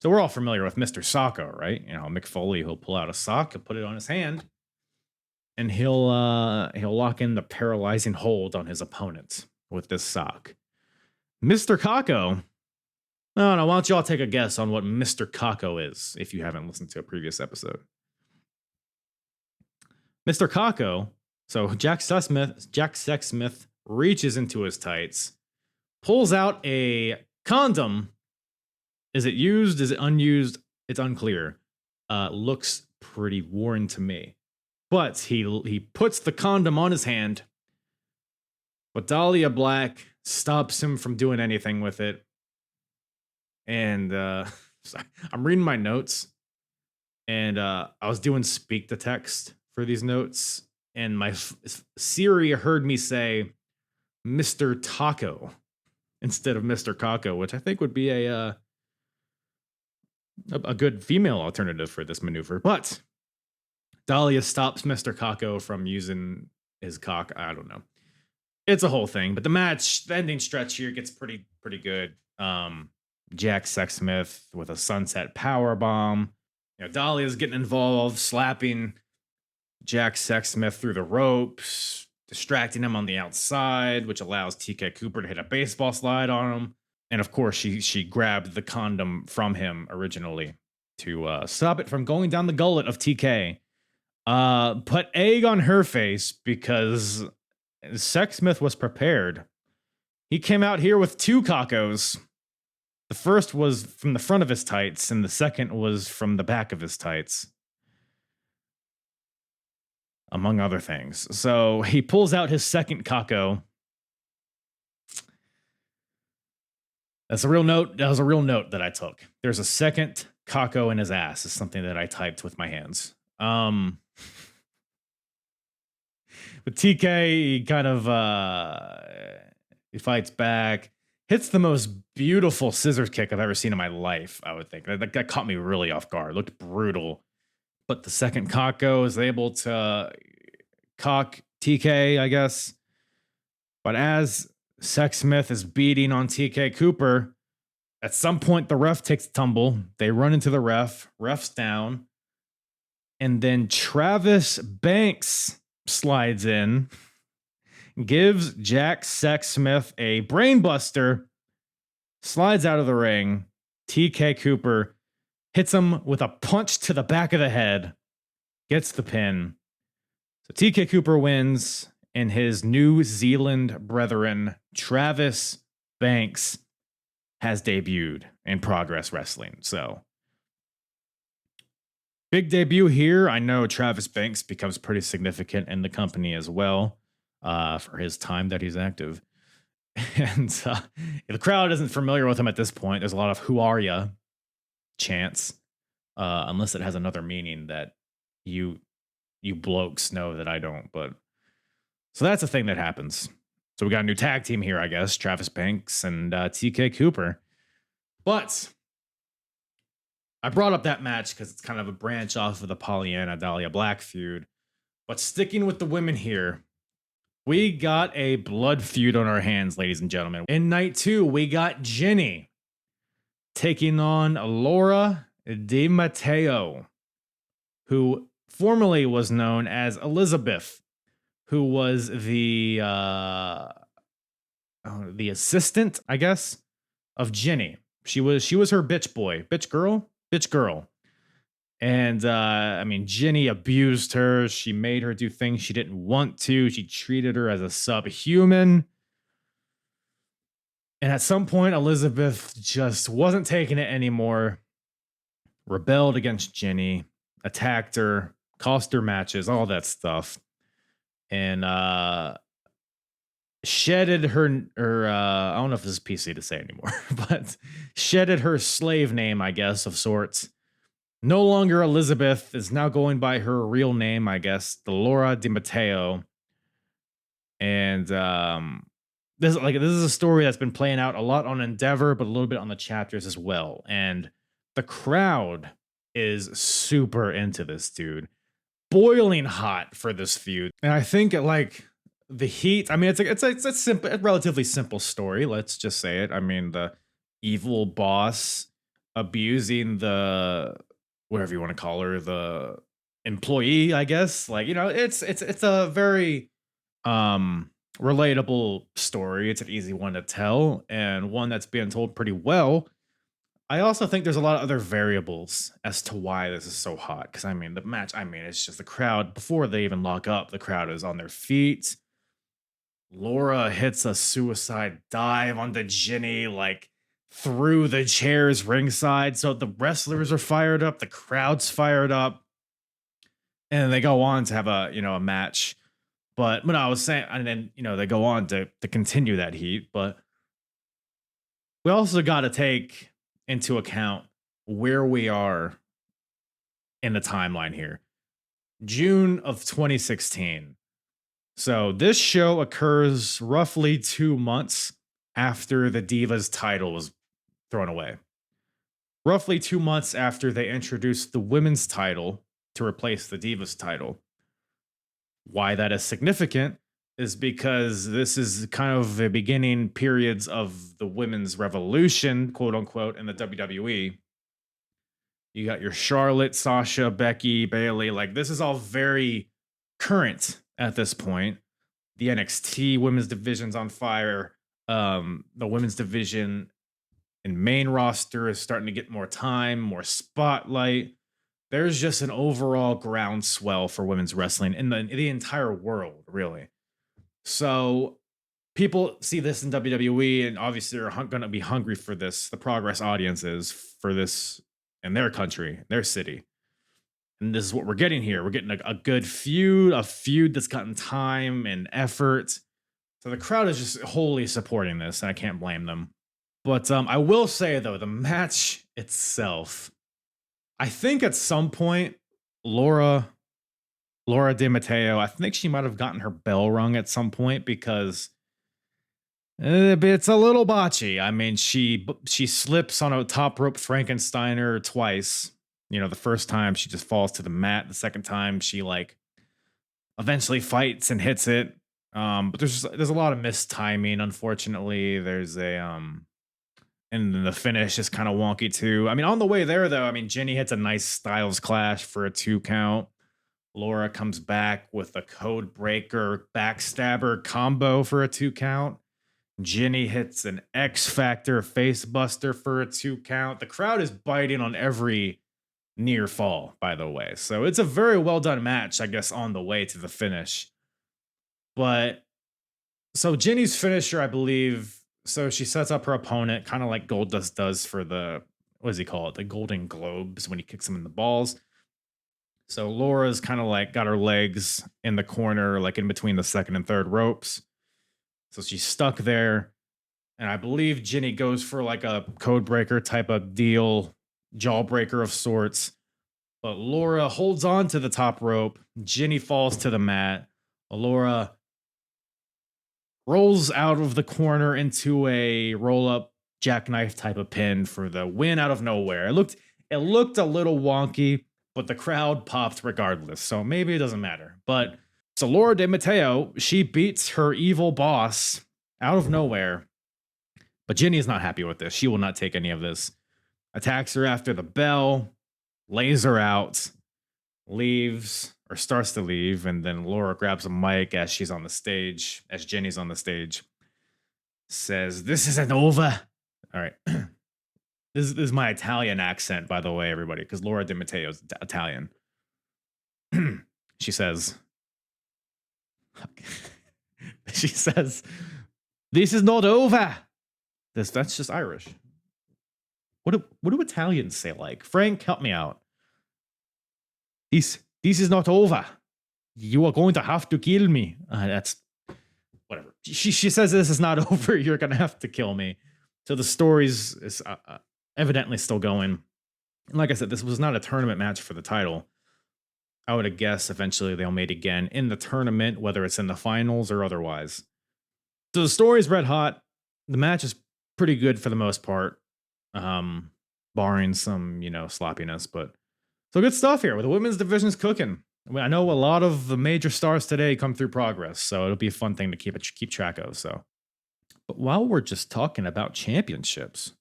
So we're all familiar with Mr. Socko, right? Mick Foley, he'll pull out a sock and put it on his hand, and he'll lock in the paralyzing hold on his opponent with this sock. Mr. Kako, I don't know, why don't you all take a guess on what Mr. Kako is if you haven't listened to a previous episode. Mr. Kako, so Jack Sexsmith reaches into his tights, pulls out a condom. Is it used? Is it unused? It's unclear. Looks pretty worn to me. But he puts the condom on his hand, but Dahlia Black stops him from doing anything with it. And I'm reading my notes, and I was doing speak to text for these notes, and my Siri heard me say Mr. Taco instead of Mr. Kako, which I think would be a good female alternative for this maneuver. But Dahlia stops Mr. Kako from using his cock. I don't know. It's a whole thing, but the ending stretch here gets pretty good. Jack Sexsmith with a sunset power bomb. Dahlia's getting involved, slapping Jack Sexsmith through the ropes, distracting him on the outside, which allows TK Cooper to hit a baseball slide on him. And of course, she grabbed the condom from him originally to stop it from going down the gullet of TK. Put egg on her face because Sexsmith was prepared. He came out here with two Kakos. The first was from the front of his tights, and the second was from the back of his tights, among other things. So he pulls out his second Kako. That's a real note. That was a real note that I took. There's a second Kako in his ass. Is something that I typed with my hands. But TK, he kind of he fights back, hits the most beautiful scissors kick I've ever seen in my life. I would think that caught me really off guard. It looked brutal. But the second Kako is able to cock TK, I guess. But as Sexsmith is beating on TK Cooper, at some point the ref takes a tumble. They run into the ref's down. And then Travis Banks slides in, gives Jack Sexsmith a brainbuster, slides out of the ring. TK Cooper hits him with a punch to the back of the head, gets the pin. So TK Cooper wins, and his New Zealand brethren, Travis Banks, has debuted in Progress Wrestling. So, big debut here. I know Travis Banks becomes pretty significant in the company as well for his time that he's active. And the crowd isn't familiar with him at this point. There's a lot of "Who are ya?" chants, unless it has another meaning that you blokes know that I don't. But so that's a thing that happens. So we got a new tag team here, I guess. Travis Banks and TK Cooper. But I brought up that match because it's kind of a branch off of the Pollyanna Dahlia Black feud. But sticking with the women here, we got a blood feud on our hands, ladies and gentlemen. In night 2, we got Jenny taking on Laura Di Matteo, who formerly was known as Elizabeth, who was the assistant, I guess, of Jenny. She was her bitch girl. And I mean, Jenny abused her. She made her do things she didn't want to. She treated her as a subhuman. And at some point, Elizabeth just wasn't taking it anymore. Rebelled against Jenny, attacked her, cost her matches, all that stuff. And shedded her I don't know if this is PC to say anymore, but shedded her slave name, I guess, of sorts. No longer Elizabeth, is now going by her real name, I guess, the Laura Di Matteo. And this is a story that's been playing out a lot on Endeavor, but a little bit on the chapters as well. And the crowd is super into this, dude. Boiling hot for this feud. And I think the heat, I mean, it's a relatively simple story. Let's just say it. I mean, the evil boss abusing the, whatever you want to call her, the employee, I guess. It's a very relatable story. It's an easy one to tell and one that's being told pretty well. I also think there's a lot of other variables as to why this is so hot. Because, I mean, the match, it's just the crowd, before they even lock up, the crowd is on their feet. Laura hits a suicide dive onto Jenny, through the chairs ringside. So the wrestlers are fired up, the crowd's fired up. And they go on to have a match. But I was saying, and then, they go on to continue that heat. But we also got to take into account where we are in the timeline here. June of 2016. So this show occurs roughly 2 months after the Divas title was thrown away. Roughly 2 months after they introduced the women's title to replace the Divas title. Why that is significant is because this is kind of the beginning periods of the women's revolution, quote unquote, in the WWE. You got your Charlotte, Sasha, Becky, Bayley. This is all very current at this point. The NXT women's division's on fire. The women's division and main roster is starting to get more time, more spotlight. There's just an overall groundswell for women's wrestling in the entire world, really. So people see this in WWE and obviously are going to be hungry for this. The Progress audience is for this in their country, their city. And this is what we're getting here. We're getting a good feud, a feud that's gotten time and effort. So the crowd is just wholly supporting this, and I can't blame them. But I will say, though, the match itself, I think at some point, Laura Di Matteo, I think she might have gotten her bell rung at some point because it's a little botchy. I mean, she slips on a top rope Frankensteiner twice. The first time she just falls to the mat. The second time she eventually fights and hits it. But there's a lot of missed timing. Unfortunately, there's and then the finish is kind of wonky too. I mean, on the way there though, Jenny hits a nice Styles Clash for a 2 count. Laura comes back with a code breaker backstabber combo for a 2 count. Jenny hits an X Factor face buster for a 2 count. The crowd is biting on every near fall, by the way. So it's a very well done match, I guess, on the way to the finish. But so Jenny's finisher, I believe, so she sets up her opponent, kind of like Goldust does for the, what does he call it? The Golden Globes, when he kicks him in the balls. So Laura's kind of got her legs in the corner, in between the second and third ropes. So she's stuck there. And I believe Jenny goes for a code breaker type of deal, jawbreaker of sorts. But Laura holds on to the top rope. Jenny falls to the mat. Laura rolls out of the corner into a roll-up jackknife type of pin for the win out of nowhere. It looked a little wonky, but the crowd popped regardless. So maybe it doesn't matter. But so Laura De Matteo, she beats her evil boss out of nowhere. But Ginny is not happy with this. She will not take any of this. Attacks her after the bell, lays her out, leaves or starts to leave. And then Laura grabs a mic as she's on the stage, as Ginny's on the stage, says, "This isn't over." All right. This is my Italian accent, by the way, everybody, because Laura Di Matteo is Italian. She says, "This is not over." That's just Irish. What do Italians say like? Frank, help me out. This is not over. You are going to have to kill me. That's whatever. She says this is not over. You're going to have to kill me. So the story's is evidently still going. And like I said, this was not a tournament match for the title. I would have guessed eventually they'll meet again in the tournament, whether it's in the finals or otherwise. So the story's red hot. The match is pretty good for the most part, barring some, sloppiness. But so good stuff here. With the women's division's cooking. I mean, I know a lot of the major stars today come through Progress, so it'll be a fun thing to keep track of. So, but while we're just talking about championships,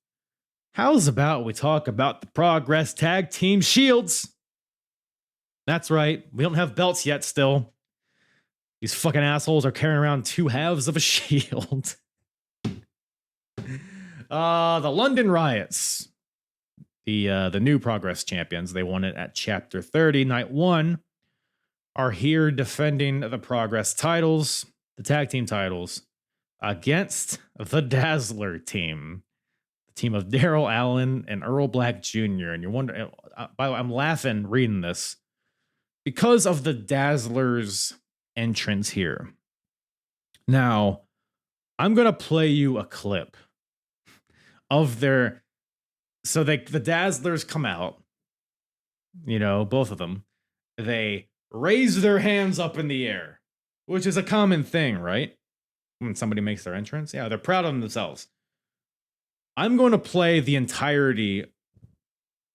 how's about we talk about the Progress Tag Team Shields? That's right. We don't have belts yet still. These fucking assholes are carrying around 2 halves of a shield. The London Riots, the new Progress champions, they won it at Chapter 30, Night 1, are here defending the Progress titles, the tag team titles, against the Dazzler team. The team of Darrell Allen and Earl Black Jr. And you're wondering, by the way, I'm laughing reading this because of the Dazzler's entrance here. Now, I'm going to play you a clip of their... So the Dazzlers come out, both of them. They raise their hands up in the air, which is a common thing, right? When somebody makes their entrance. Yeah, they're proud of themselves. I'm going to play the entirety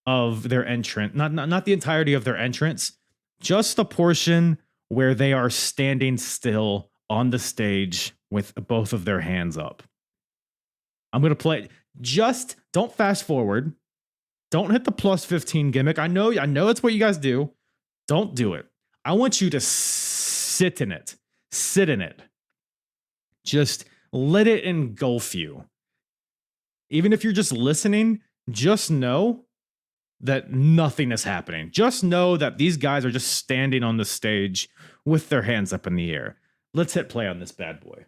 of their entrance. Not the entirety of their entrance, just the portion where they are standing still on the stage with both of their hands up. I'm going to play. Just don't fast forward. Don't hit the +15 gimmick. I know it's what you guys do. Don't do it. I want you to sit in it. Sit in it. Just let it engulf you. Even if you're just listening, just know that nothing is happening. Just know that these guys are just standing on the stage with their hands up in the air. Let's hit play on this bad boy.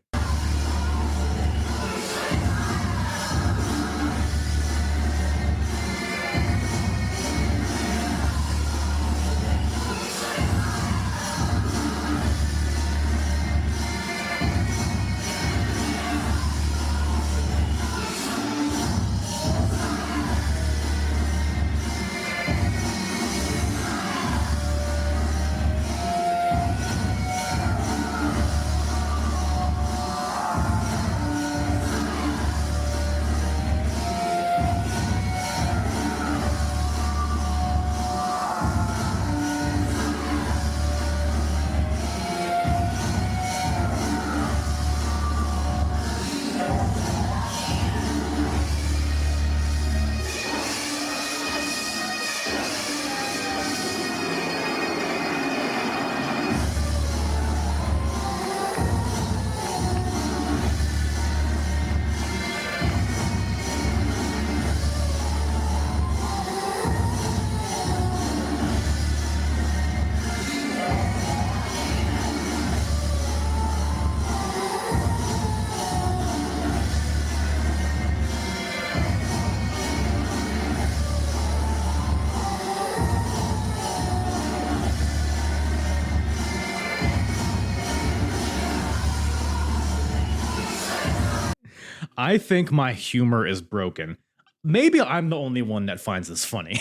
I think my humor is broken. Maybe I'm the only one that finds this funny.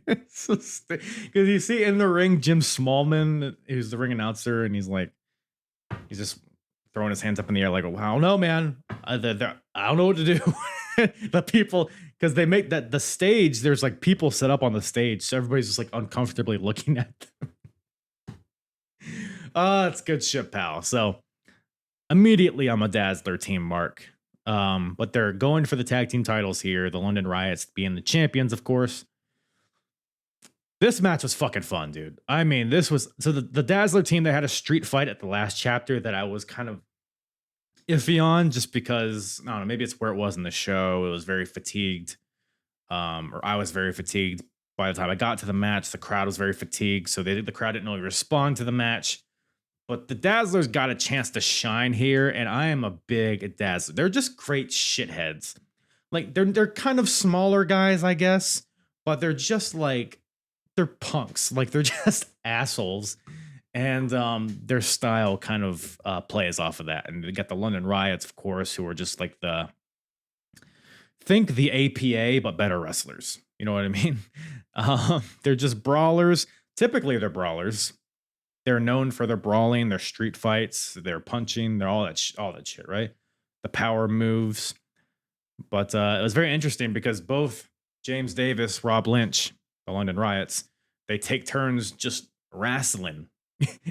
Because you see in the ring, Jim Smallman, who's the ring announcer, and he's just throwing his hands up in the air like, I don't know, man. I don't know what to do. The people, because they make that the stage, there's like people set up on the stage, so everybody's just like uncomfortably looking at them. It's good shit, pal. So immediately I'm a Dazzler team, Mark. But they're going for the tag team titles here. The London Riots being the champions, of course. This match was fucking fun, dude. I mean, this was so the Dazzler team, they had a street fight at the last chapter that I was kind of iffy on, just because I don't know, maybe it's where it was in the show. It was very fatigued. Or I was very fatigued by the time I got to the match. The crowd was very fatigued, so the crowd didn't really respond to the match. But the Dazzlers got a chance to shine here, and I am a big Dazzler. They're just great shitheads. Like they're kind of smaller guys, I guess, but they're just like they're punks. Like they're just assholes, and their style kind of plays off of that. And they got the London Riots, of course, who are just like the APA but better wrestlers. You know what I mean? They're just brawlers. Typically, they're brawlers. They're known for their brawling, their street fights, their punching, they're all that shit, right? The power moves. But it was very interesting because both James Davis, Rob Lynch, the London Riots, they take turns just wrestling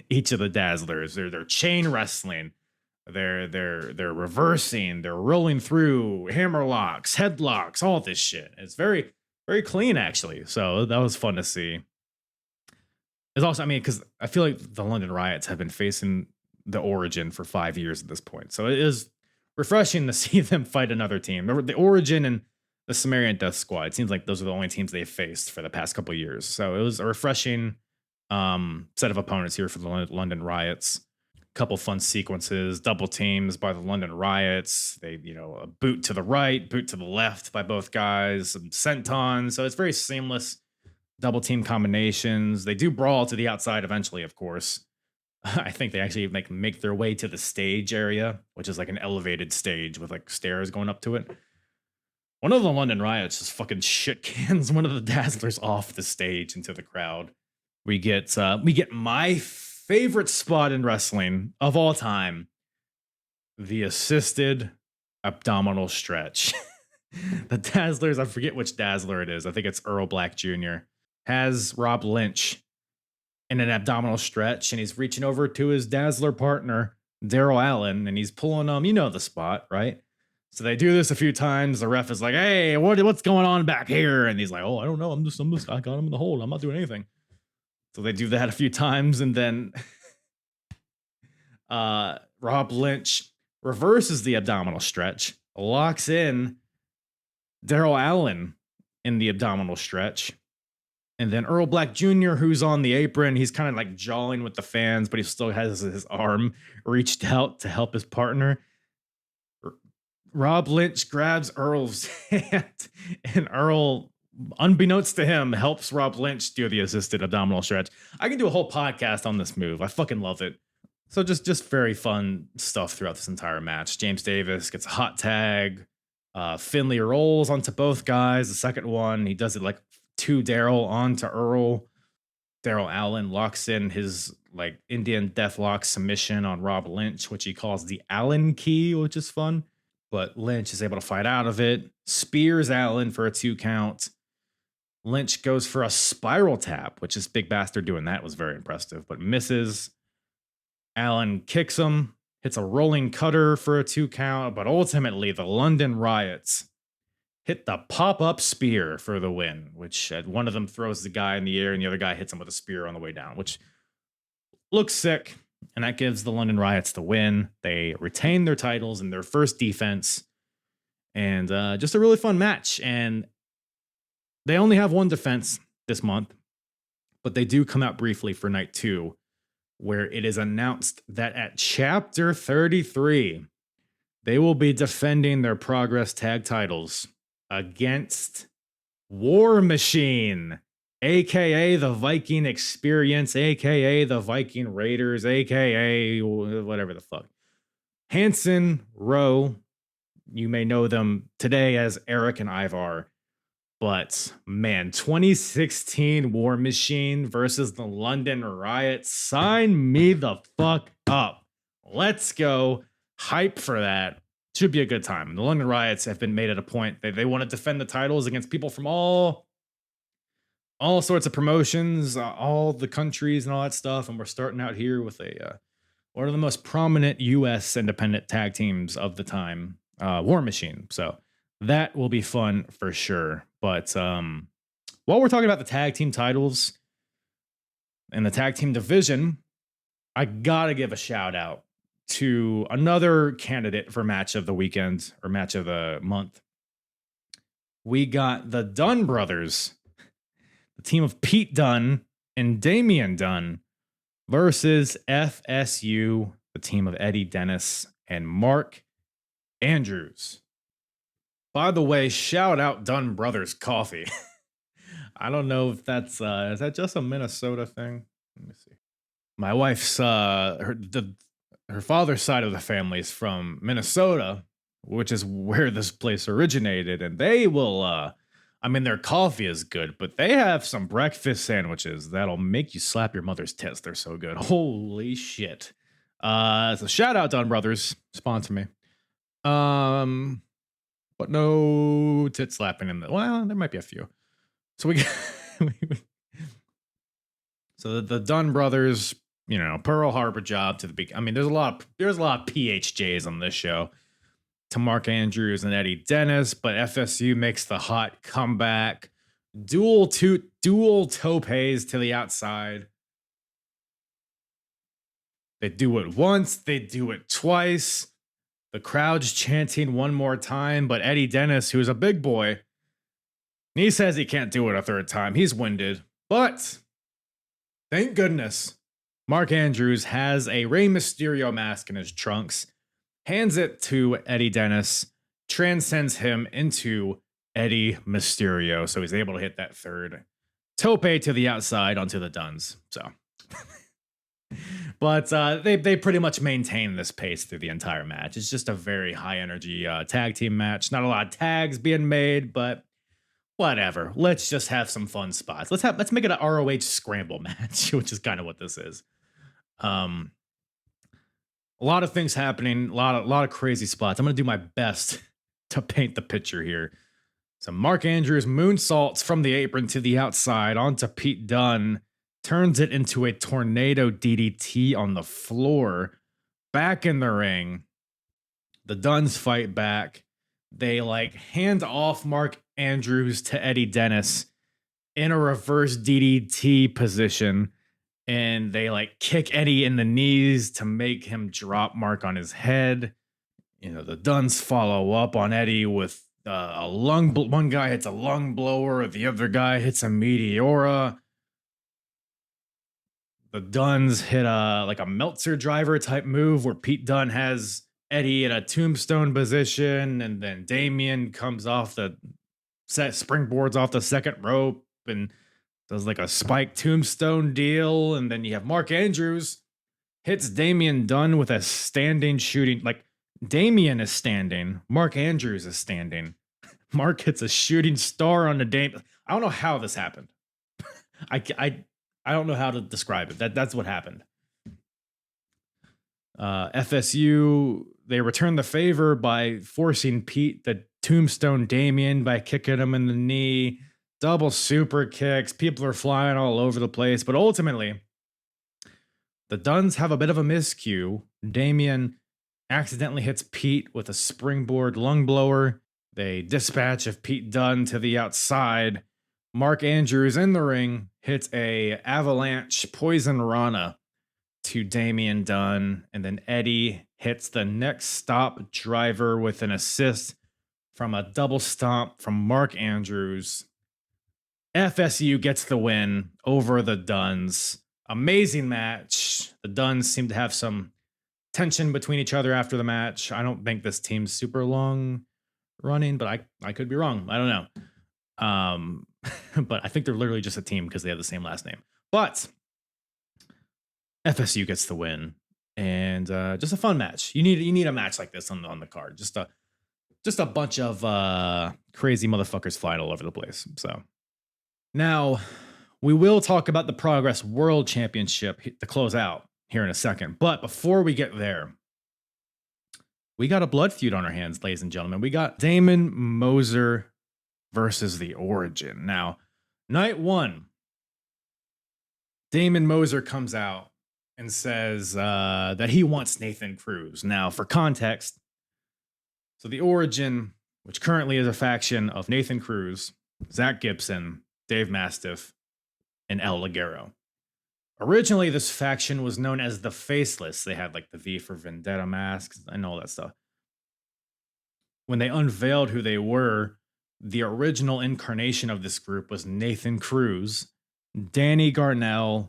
each of the Dazzlers. They're chain wrestling. They're reversing. They're rolling through hammerlocks, headlocks, all this shit. It's very, very clean, actually. So that was fun to see. It's also, I mean, because I feel like the London Riots have been facing the Origin for 5 years at this point. So it is refreshing to see them fight another team. The Origin and the Sumerian Death Squad, it seems like those are the only teams they've faced for the past couple of years. So it was a refreshing set of opponents here for the London Riots. Couple fun sequences, double teams by the London Riots. They, a boot to the right, boot to the left by both guys, some senton. So it's very seamless. Double team combinations. They do brawl to the outside eventually, of course. I think they actually make their way to the stage area, which is like an elevated stage with like stairs going up to it. One of the London Riots just fucking shit cans one of the Dazzlers off the stage into the crowd. We get my favorite spot in wrestling of all time, the assisted abdominal stretch. The Dazzlers, I forget which Dazzler it is. I think it's Earl Black Jr. has Rob Lynch in an abdominal stretch, and he's reaching over to his Dazzler partner, Darrell Allen, and he's pulling the spot, right? So they do this a few times. The ref is like, "Hey, what's going on back here?" And he's like, "Oh, I don't know. I got him in the hold. I'm not doing anything." So they do that a few times, and then Rob Lynch reverses the abdominal stretch, locks in Darrell Allen in the abdominal stretch. And then Earl Black Jr., who's on the apron, he's kind of like jawing with the fans, but he still has his arm reached out to help his partner. Rob Lynch grabs Earl's hand, and Earl, unbeknownst to him, helps Rob Lynch do the assisted abdominal stretch. I can do a whole podcast on this move. I fucking love it. So just very fun stuff throughout this entire match. James Davis gets a hot tag. Finley rolls onto both guys. The second one, he does it like to Darrell onto Earl. Darrell Allen locks in his like Indian deathlock submission on Rob Lynch, which he calls the Allen key, which is fun. But Lynch is able to fight out of it. Spears Allen for a 2 count. Lynch goes for a spiral tap, which is Big Bastard doing that was very impressive, but misses. Allen kicks him, hits a rolling cutter for a 2 count, but ultimately the London Riots hit the pop-up spear for the win, which one of them throws the guy in the air and the other guy hits him with a spear on the way down, which looks sick. And that gives the London Riots the win. They retain their titles in their first defense. And just a really fun match. And they only have one defense this month, but they do come out briefly for night 2, where it is announced that at Chapter 33, they will be defending their Progress Tag titles against War Machine, a.k.a. the Viking Experience, a.k.a. the Viking Raiders, a.k.a. whatever the fuck. Hanson, Rowe, you may know them today as Eric and Ivar. But, man, 2016 War Machine versus the London Riots. Sign me the fuck up. Let's go. Hype for that. Should be a good time. The London Riots have been made at a point that they want to defend the titles against people from all sorts of promotions, all the countries and all that stuff. And we're starting out here with one of the most prominent U.S. independent tag teams of the time, War Machine. So that will be fun for sure. But while we're talking about the tag team titles and the tag team division, I gotta give a shout out to another candidate for match of the weekend or match of the month. We got the Dunne brothers, the team of Pete Dunne and Damian Dunne versus FSU, the team of Eddie Dennis and Mark Andrews. By the way, shout out Dunne Brothers Coffee. I don't know if that's is that just a Minnesota thing? Let me see. My wife's her father's side of the family is from Minnesota, which is where this place originated, and they will I mean, their coffee is good, but they have some breakfast sandwiches that'll make you slap your mother's tits. They're so good. Holy shit. So shout out Dunne Brothers, sponsor me. But no tit slapping in the, well, there might be a few. So we so the Dunne Brothers, you know, Pearl Harbor job to the big. I mean, there's a lot of PHJs on this show to Mark Andrews and Eddie Dennis, but FSU makes the hot comeback. Dual topes to the outside. They do it once, they do it twice. The crowd's chanting one more time, but Eddie Dennis, who's a big boy, he says he can't do it a third time. He's winded. But thank goodness, Mark Andrews has a Rey Mysterio mask in his trunks, hands it to Eddie Dennis, transcends him into Eddie Mysterio. So he's able to hit that third tope to the outside onto the Dunnes. So, but they pretty much maintain this pace through the entire match. It's just a very high energy tag team match. Not a lot of tags being made, but whatever. Let's just have some fun spots. Let's make it an ROH scramble match, which is kind of what this is. A lot of things happening, a lot of crazy spots. I'm going to do my best to paint the picture here. So Mark Andrews moonsaults from the apron to the outside onto Pete Dunne, turns it into a tornado DDT on the floor. Back in the ring, the Dunnes fight back. They hand off Mark Andrews to Eddie Dennis in a reverse DDT position. And they kick Eddie in the knees to make him drop Mark on his head. You know, the Dunnes follow up on Eddie with one guy hits a lung blower, the other guy hits a Meteora. The Dunnes hit a Meltzer driver type move where Pete Dunne has Eddie in a tombstone position, and then Damian comes off the springboards off the second rope and does a spike tombstone deal. And then you have Mark Andrews hits Damian Dunne with a standing shooting. Damian is standing, Mark Andrews is standing. Mark hits a shooting star on the Damian. I don't know how this happened. I don't know how to describe it. That's what happened. FSU, they return the favor by forcing Pete the tombstone Damian by kicking him in the knee. Double super kicks. People are flying all over the place. But ultimately, the Dunnes have a bit of a miscue. Damian accidentally hits Pete with a springboard lung blower. They dispatch of Pete Dunne to the outside. Mark Andrews in the ring hits a avalanche poison rana to Damian Dunne. And then Eddie hits the next stop driver with an assist from a double stomp from Mark Andrews. FSU gets the win over the Dunnes. Amazing match. The Dunnes seem to have some tension between each other after the match. I don't think this team's super long running, but I could be wrong. I don't know. But I think they're literally just a team because they have the same last name. But FSU gets the win, and just a fun match. You need a match like this on the card. Just a bunch of crazy motherfuckers flying all over the place. So. Now, we will talk about the Progress World Championship to close out here in a second. But before we get there, we got a blood feud on our hands, ladies and gentlemen. We got Damon, Moser versus The Origin. Now, night one, Damon Moser comes out and says that he wants Nathan Cruz. Now, for context, so The Origin, which currently is a faction of Nathan Cruz, Zack Gibson, Dave Mastiff, and El Ligero. Originally, this faction was known as the Faceless. They had like the V for Vendetta masks and all that stuff. When they unveiled who they were, the original incarnation of this group was Nathan Cruz, Danny Garnell,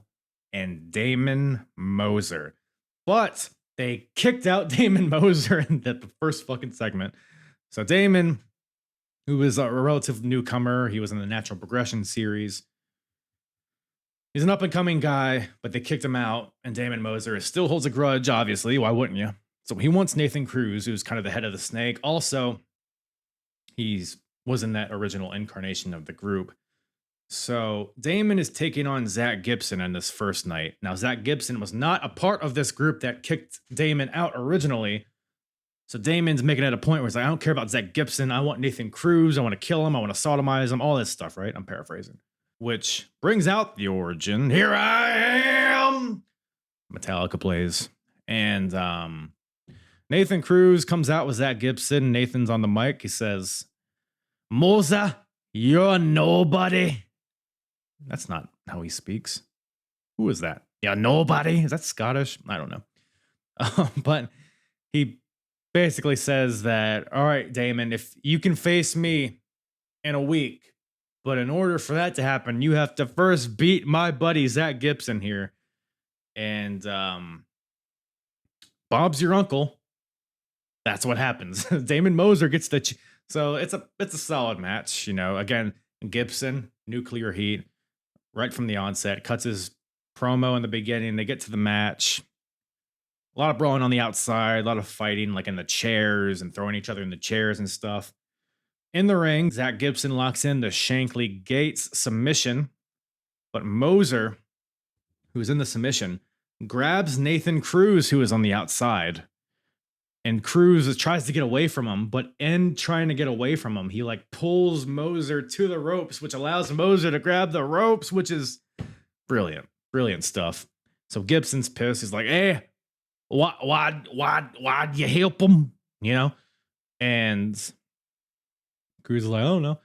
and Damon Moser. But they kicked out Damon Moser in the first fucking segment. So Damon, who was a relative newcomer, he was in the Natural Progression series. He's an up-and-coming guy, but they kicked him out, and Damon Moser still holds a grudge, obviously. Why wouldn't you? So he wants Nathan Cruz, who's kind of the head of the snake. Also, was in that original incarnation of the group. So Damon is taking on Zack Gibson in this first night. Now, Zack Gibson was not a part of this group that kicked Damon out originally. So Damon's making it a point where he's like, I don't care about Zack Gibson. I want Nathan Cruz. I want to kill him. I want to sodomize him. All this stuff, right? I'm paraphrasing. Which brings out The Origin. Here I am! Metallica plays. And Nathan Cruz comes out with Zack Gibson. Nathan's on the mic. He says, Moser, you're nobody. That's not how he speaks. Who is that? Yeah, nobody. Is that Scottish? I don't know. But he basically says that, all right, Damon, if you can face me in a week, but in order for that to happen, you have to first beat my buddy Zack Gibson here. And Bob's your uncle. That's what happens. Damon Moser gets the... So it's a solid match, you know. Again, Gibson, nuclear heat, right from the onset, cuts his promo in the beginning. They get to the match. A lot of brawling on the outside, a lot of fighting, like in the chairs and throwing each other in the chairs and stuff. In the ring, Zack Gibson locks in the Shankly Gates submission, but Moser, who's in the submission, grabs Nathan Cruz, who is on the outside. And Cruz tries to get away from him, but in trying to get away from him, he like pulls Moser to the ropes, which allows Moser to grab the ropes, which is brilliant stuff. So Gibson's pissed. He's like, "Hey, why'd you help him?" You know, and Cruz is like, "Oh no."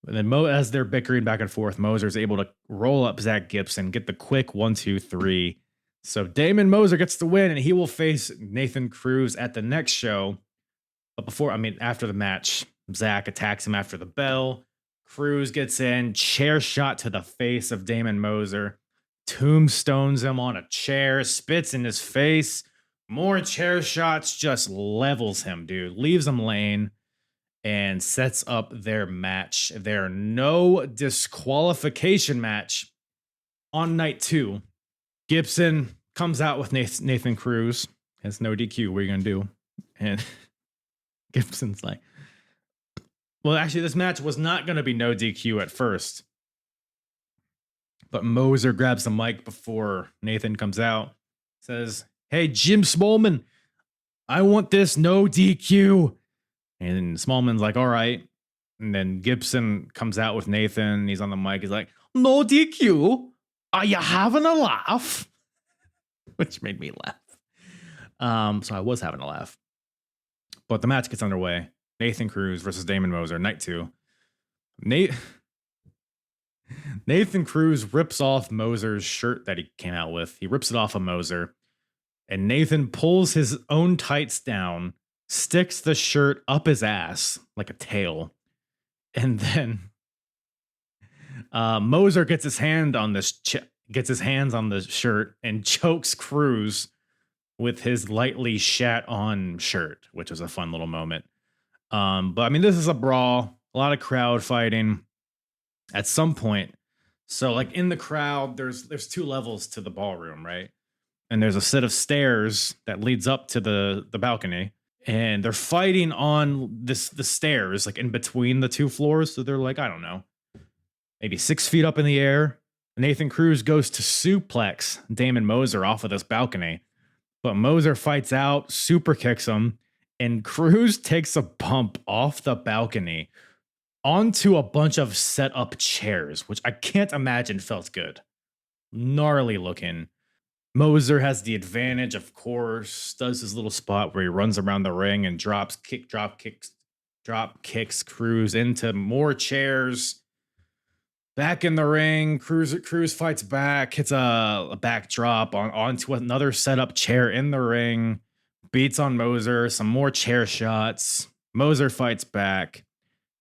And then as they're bickering back and forth, Moser's able to roll up Zack Gibson, get the quick 1, 2, 3. So Damon Moser gets the win, and he will face Nathan Cruz at the next show. But after the match, Zack attacks him after the bell. Cruz gets in, chair shot to the face of Damon Moser, tombstones him on a chair, spits in his face. More chair shots, just levels him, dude. Leaves him laying and sets up their match. Their no disqualification match on night 2. Gibson comes out with Nathan Cruz. Has no DQ. What are you going to do? And Gibson's like, well, actually, this match was not going to be no DQ at first. But Moser grabs the mic before Nathan comes out. Says, hey, Jim Smallman, I want this no DQ. And Smallman's like, all right. And then Gibson comes out with Nathan. He's on the mic. He's like, no DQ. Are you having a laugh? Which made me laugh. So I was having a laugh. But the match gets underway. Nathan Cruz versus Damon Moser, night 2. Nathan Cruz rips off Moser's shirt that he came out with. He rips it off of Moser. And Nathan pulls his own tights down, sticks the shirt up his ass like a tail. And then Moser gets his hand on this gets his hands on the shirt and chokes Cruz with his lightly shat on shirt, which was a fun little moment. But this is a brawl, a lot of crowd fighting at some point. So like in the crowd, there's 2 levels to the ballroom, right? And there's a set of stairs that leads up to the balcony. And they're fighting on the stairs, like in between the 2 floors. So they're like, I don't know, maybe 6 feet up in the air. Nathan Cruz goes to suplex Damon Moser off of this balcony. But Moser fights out, super kicks him, and Cruz takes a bump off the balcony onto a bunch of set up chairs, which I can't imagine felt good. Gnarly looking. Moser has the advantage, of course, does his little spot where he runs around the ring and drop kicks Cruz into more chairs. Back in the ring, Cruz fights back, hits a backdrop onto another setup chair in the ring, beats on Moser, some more chair shots. Moser fights back,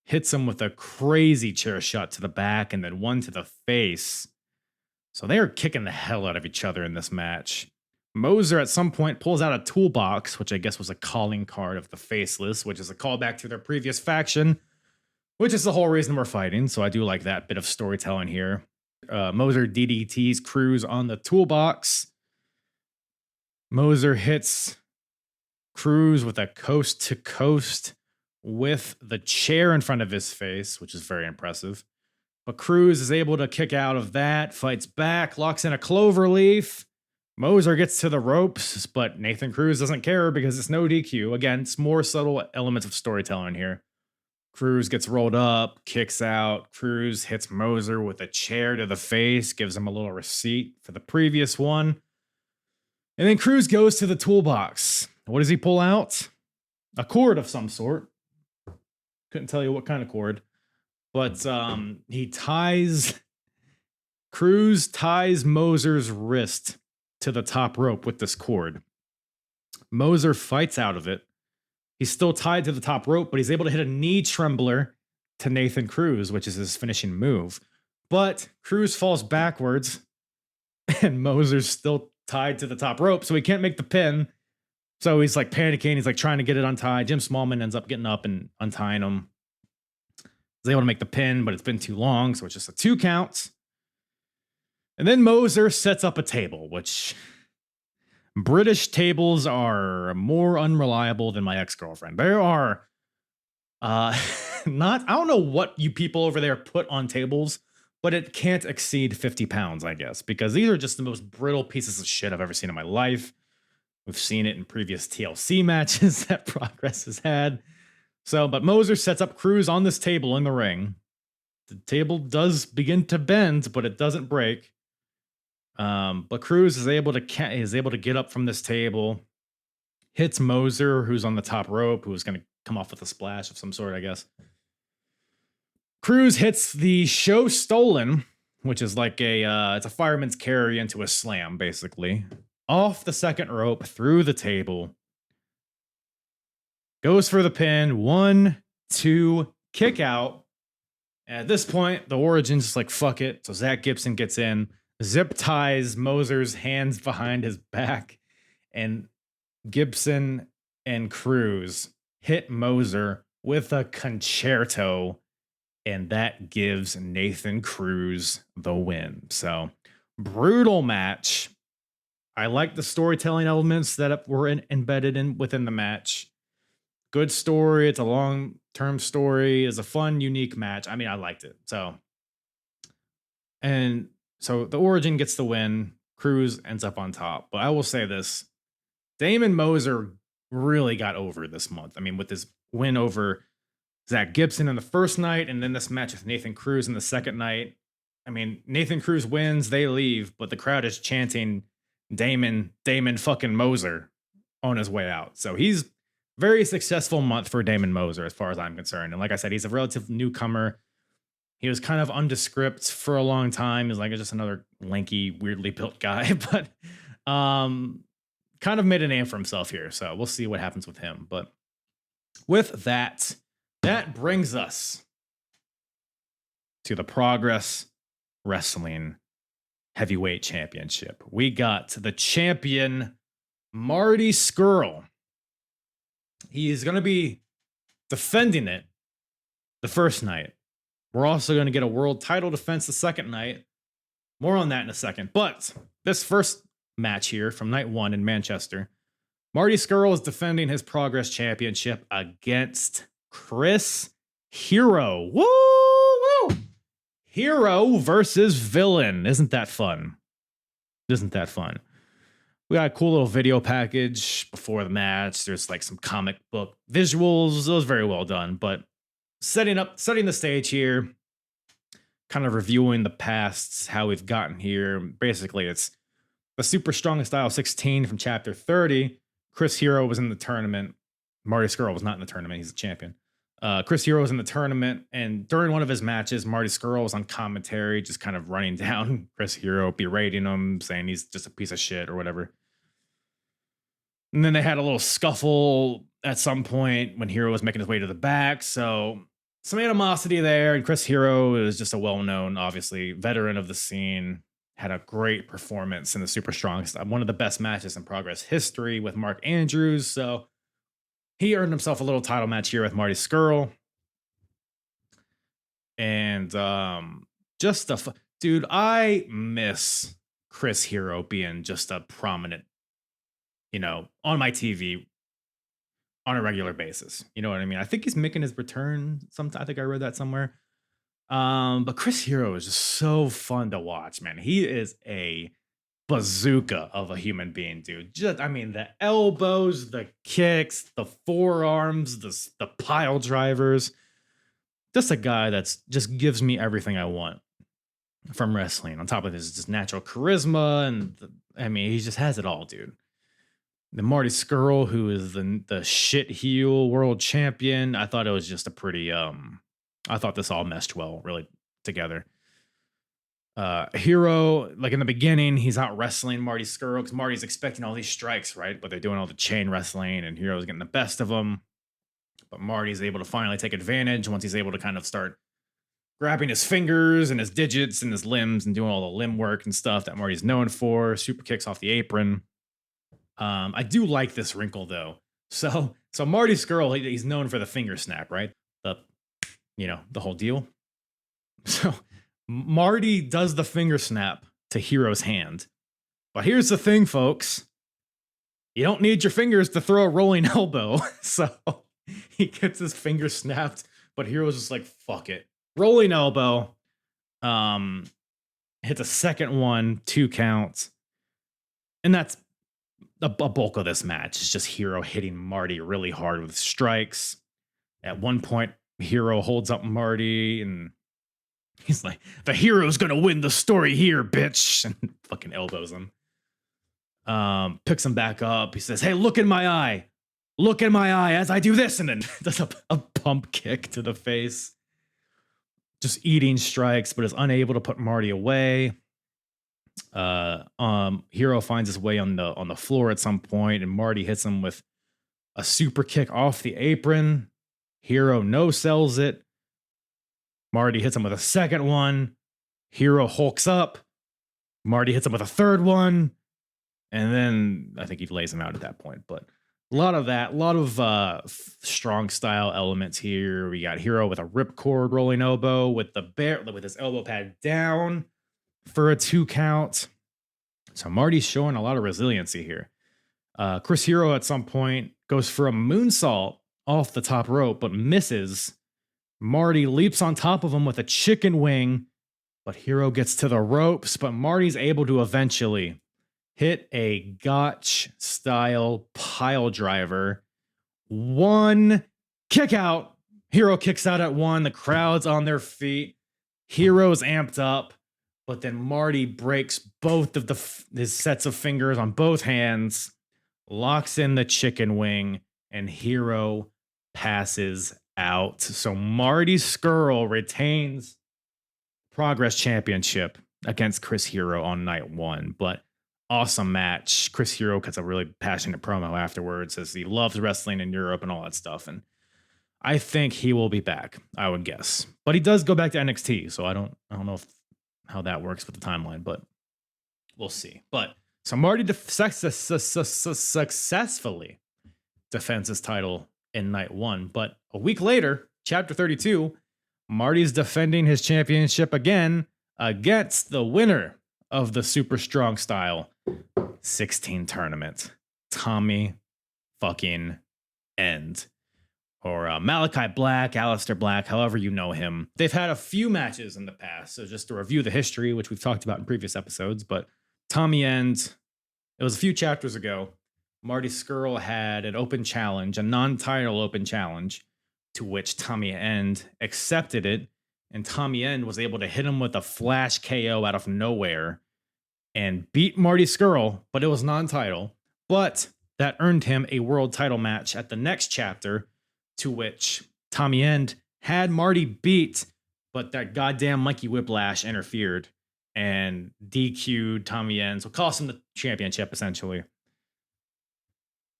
hits him with a crazy chair shot to the back and then one to the face. So they are kicking the hell out of each other in this match. Moser at some point pulls out a toolbox, which I guess was a calling card of the Faceless, which is a callback to their previous faction, which is the whole reason we're fighting. So I do like that bit of storytelling here. Moser DDTs Cruz on the toolbox. Moser hits Cruz with a coast to coast with the chair in front of his face, which is very impressive. But Cruz is able to kick out of that, fights back, locks in a cloverleaf. Moser gets to the ropes, but Nathan Cruz doesn't care because it's no DQ. Again, it's more subtle elements of storytelling here. Cruz gets rolled up, kicks out. Cruz hits Moser with a chair to the face, gives him a little receipt for the previous one. And then Cruz goes to the toolbox. What does he pull out? A cord of some sort. Couldn't tell you what kind of cord. But Cruz ties Moser's wrist to the top rope with this cord. Moser fights out of it. He's still tied to the top rope, but he's able to hit a knee trembler to Nathan Cruz, which is his finishing move. But Cruz falls backwards, and Moser's still tied to the top rope, so he can't make the pin. So he's like panicking. He's like trying to get it untied. Jim Smallman ends up getting up and untying him. He's able to make the pin, but it's been too long, so it's just a 2 count. And then Moser sets up a table, which British tables are more unreliable than my ex-girlfriend. There are I don't know what you people over there put on tables, but it can't exceed 50 pounds, I guess, because these are just the most brittle pieces of shit I've ever seen in my life. We've seen it in previous TLC matches that Progress has had. But Moser sets up Cruz on this table in the ring. The table does begin to bend, but it doesn't break. But Cruz is able to get up from this table, hits Moser, who's on the top rope, who's going to come off with a splash of some sort, I guess. Cruz hits the show stolen, which is like it's a fireman's carry into a slam, basically, off the second rope through the table. Goes for the pin. 1, 2, kick out. And at this point, the Origin's just like, fuck it. So Zack Gibson gets in, zip ties Moser's hands behind his back, and Gibson and Cruz hit Moser with a concerto, and that gives Nathan Cruz the win. So, brutal match. I like the storytelling elements that were embedded within the match. Good story. It's a long-term story. It's a fun, unique match. I mean, I liked it. So the Origin gets the win. Cruz ends up on top. But I will say this. Damon Moser really got over this month. I mean, with his win over Zack Gibson in the first night, and then this match with Nathan Cruz in the second night. I mean, Nathan Cruz wins, they leave, but the crowd is chanting Damon fucking Moser on his way out. So he's very successful month for Damon Moser, as far as I'm concerned. And like I said, he's a relative newcomer. He was kind of undescript for a long time. He's like just another lanky, weirdly built guy, but kind of made a name for himself here. So we'll see what happens with him. But with that brings us to the Progress Wrestling Heavyweight Championship. We got the champion, Marty Scurll. He is going to be defending it the first night. We're also going to get a world title defense the second night. More on that in a second. But this first match here from night 1 in Manchester, Marty Scurll is defending his Progress Championship against Chris Hero. Woo! Woo! Hero versus Villain. Isn't that fun? We got a cool little video package before the match. There's like some comic book visuals. It was very well done, but setting the stage here, kind of reviewing the past, how we've gotten here. Basically, it's the Super Strong Style 16 from Chapter 30. Chris Hero was in the tournament. Marty Scurll was not in the tournament. He's the champion. Chris Hero was in the tournament, and during one of his matches, Marty Scurll was on commentary, just kind of running down Chris Hero, berating him, saying he's just a piece of shit or whatever. And then they had a little scuffle at some point when Hero was making his way to the back. So some animosity there. And Chris Hero is just a well-known, obviously, veteran of the scene. Had a great performance in the Super Strong Style. One of the best matches in Progress history with Mark Andrews. So he earned himself a little title match here with Marty Scurll. And dude, I miss Chris Hero being just a prominent, on my TV on a regular basis. You know what I mean? I think he's making his return sometime. I think I read that somewhere. But Chris Hero is just so fun to watch, man. He is a bazooka of a human being, dude. The elbows, the kicks, the forearms, the pile drivers. Just a guy that's just gives me everything I want from wrestling. On top of his just natural charisma, and he just has it all, dude. The Marty Scurll, who is the shit heel world champion, I thought it was just a pretty I thought this all meshed well, really together. Hero, like in the beginning, he's out wrestling Marty Scurll because Marty's expecting all these strikes, right? But they're doing all the chain wrestling, and Hero's getting the best of them. But Marty's able to finally take advantage once he's able to kind of start grabbing his fingers and his digits and his limbs and doing all the limb work and stuff that Marty's known for. Super kicks off the apron. I do like this wrinkle though. So Marty Scurll, he's known for the finger snap, right? The whole deal. So Marty does the finger snap to Hero's hand. But here's the thing, folks. You don't need your fingers to throw a rolling elbow. So he gets his finger snapped, but Hero's just like, fuck it. Rolling elbow. Hits a second one, 2 counts. And that's a bulk of this match. It's just Hero hitting Marty really hard with strikes. At one point, Hero holds up Marty and he's like, the hero's gonna win the story here, bitch. And fucking elbows him. Picks him back up. He says, hey, look in my eye. Look in my eye as I do this. And then does a pump kick to the face. Just eating strikes, but is unable to put Marty away. Hero finds his way on the floor at some point, and Marty hits him with a super kick off the apron. Hero no-sells it. Marty hits him with a second one. Hero hulks up. Marty hits him with a third one. And then I think he lays him out at that point. But a lot of strong style elements here. We got Hero with a ripcord rolling elbow with his elbow pad down for a 2 count. So Marty's showing a lot of resiliency here. Chris Hero at some point goes for a moonsault off the top rope, but misses. Marty leaps on top of him with a chicken wing, but Hero gets to the ropes, but Marty's able to eventually hit a gotch style pile driver. 1 kick out. Hero kicks out at 1. The crowd's on their feet. Hero's amped up, but then Marty breaks both of his sets of fingers on both hands, locks in the chicken wing, and Hero passes out. So Marty Scurll retains Progress Championship against Chris Hero on night 1. But awesome match. Chris Hero cuts a really passionate promo afterwards, says he loves wrestling in Europe and all that stuff. And I think he will be back, I would guess. But he does go back to NXT, so I don't know how that works with the timeline, but we'll see. But so Marty successfully defends his title in night 1. But a week later, chapter 32, Marty's defending his championship again against the winner of the Super Strong Style 16 tournament, Tommy fucking End. Or Malachi Black, Aleister Black, however you know him. They've had a few matches in the past, so just to review the history, which we've talked about in previous episodes, but Tommy End It was a few chapters ago. Marty Scurll had an open challenge, a non-title open challenge, to which Tommy End accepted it, and Tommy End was able to hit him with a flash KO out of nowhere and beat Marty Scurll, but it was non-title. But that earned him a world title match at the next chapter, to which Tommy End had Marty beat, but that goddamn Mikey Whiplash interfered and DQ'd Tommy End, so cost him the championship, essentially.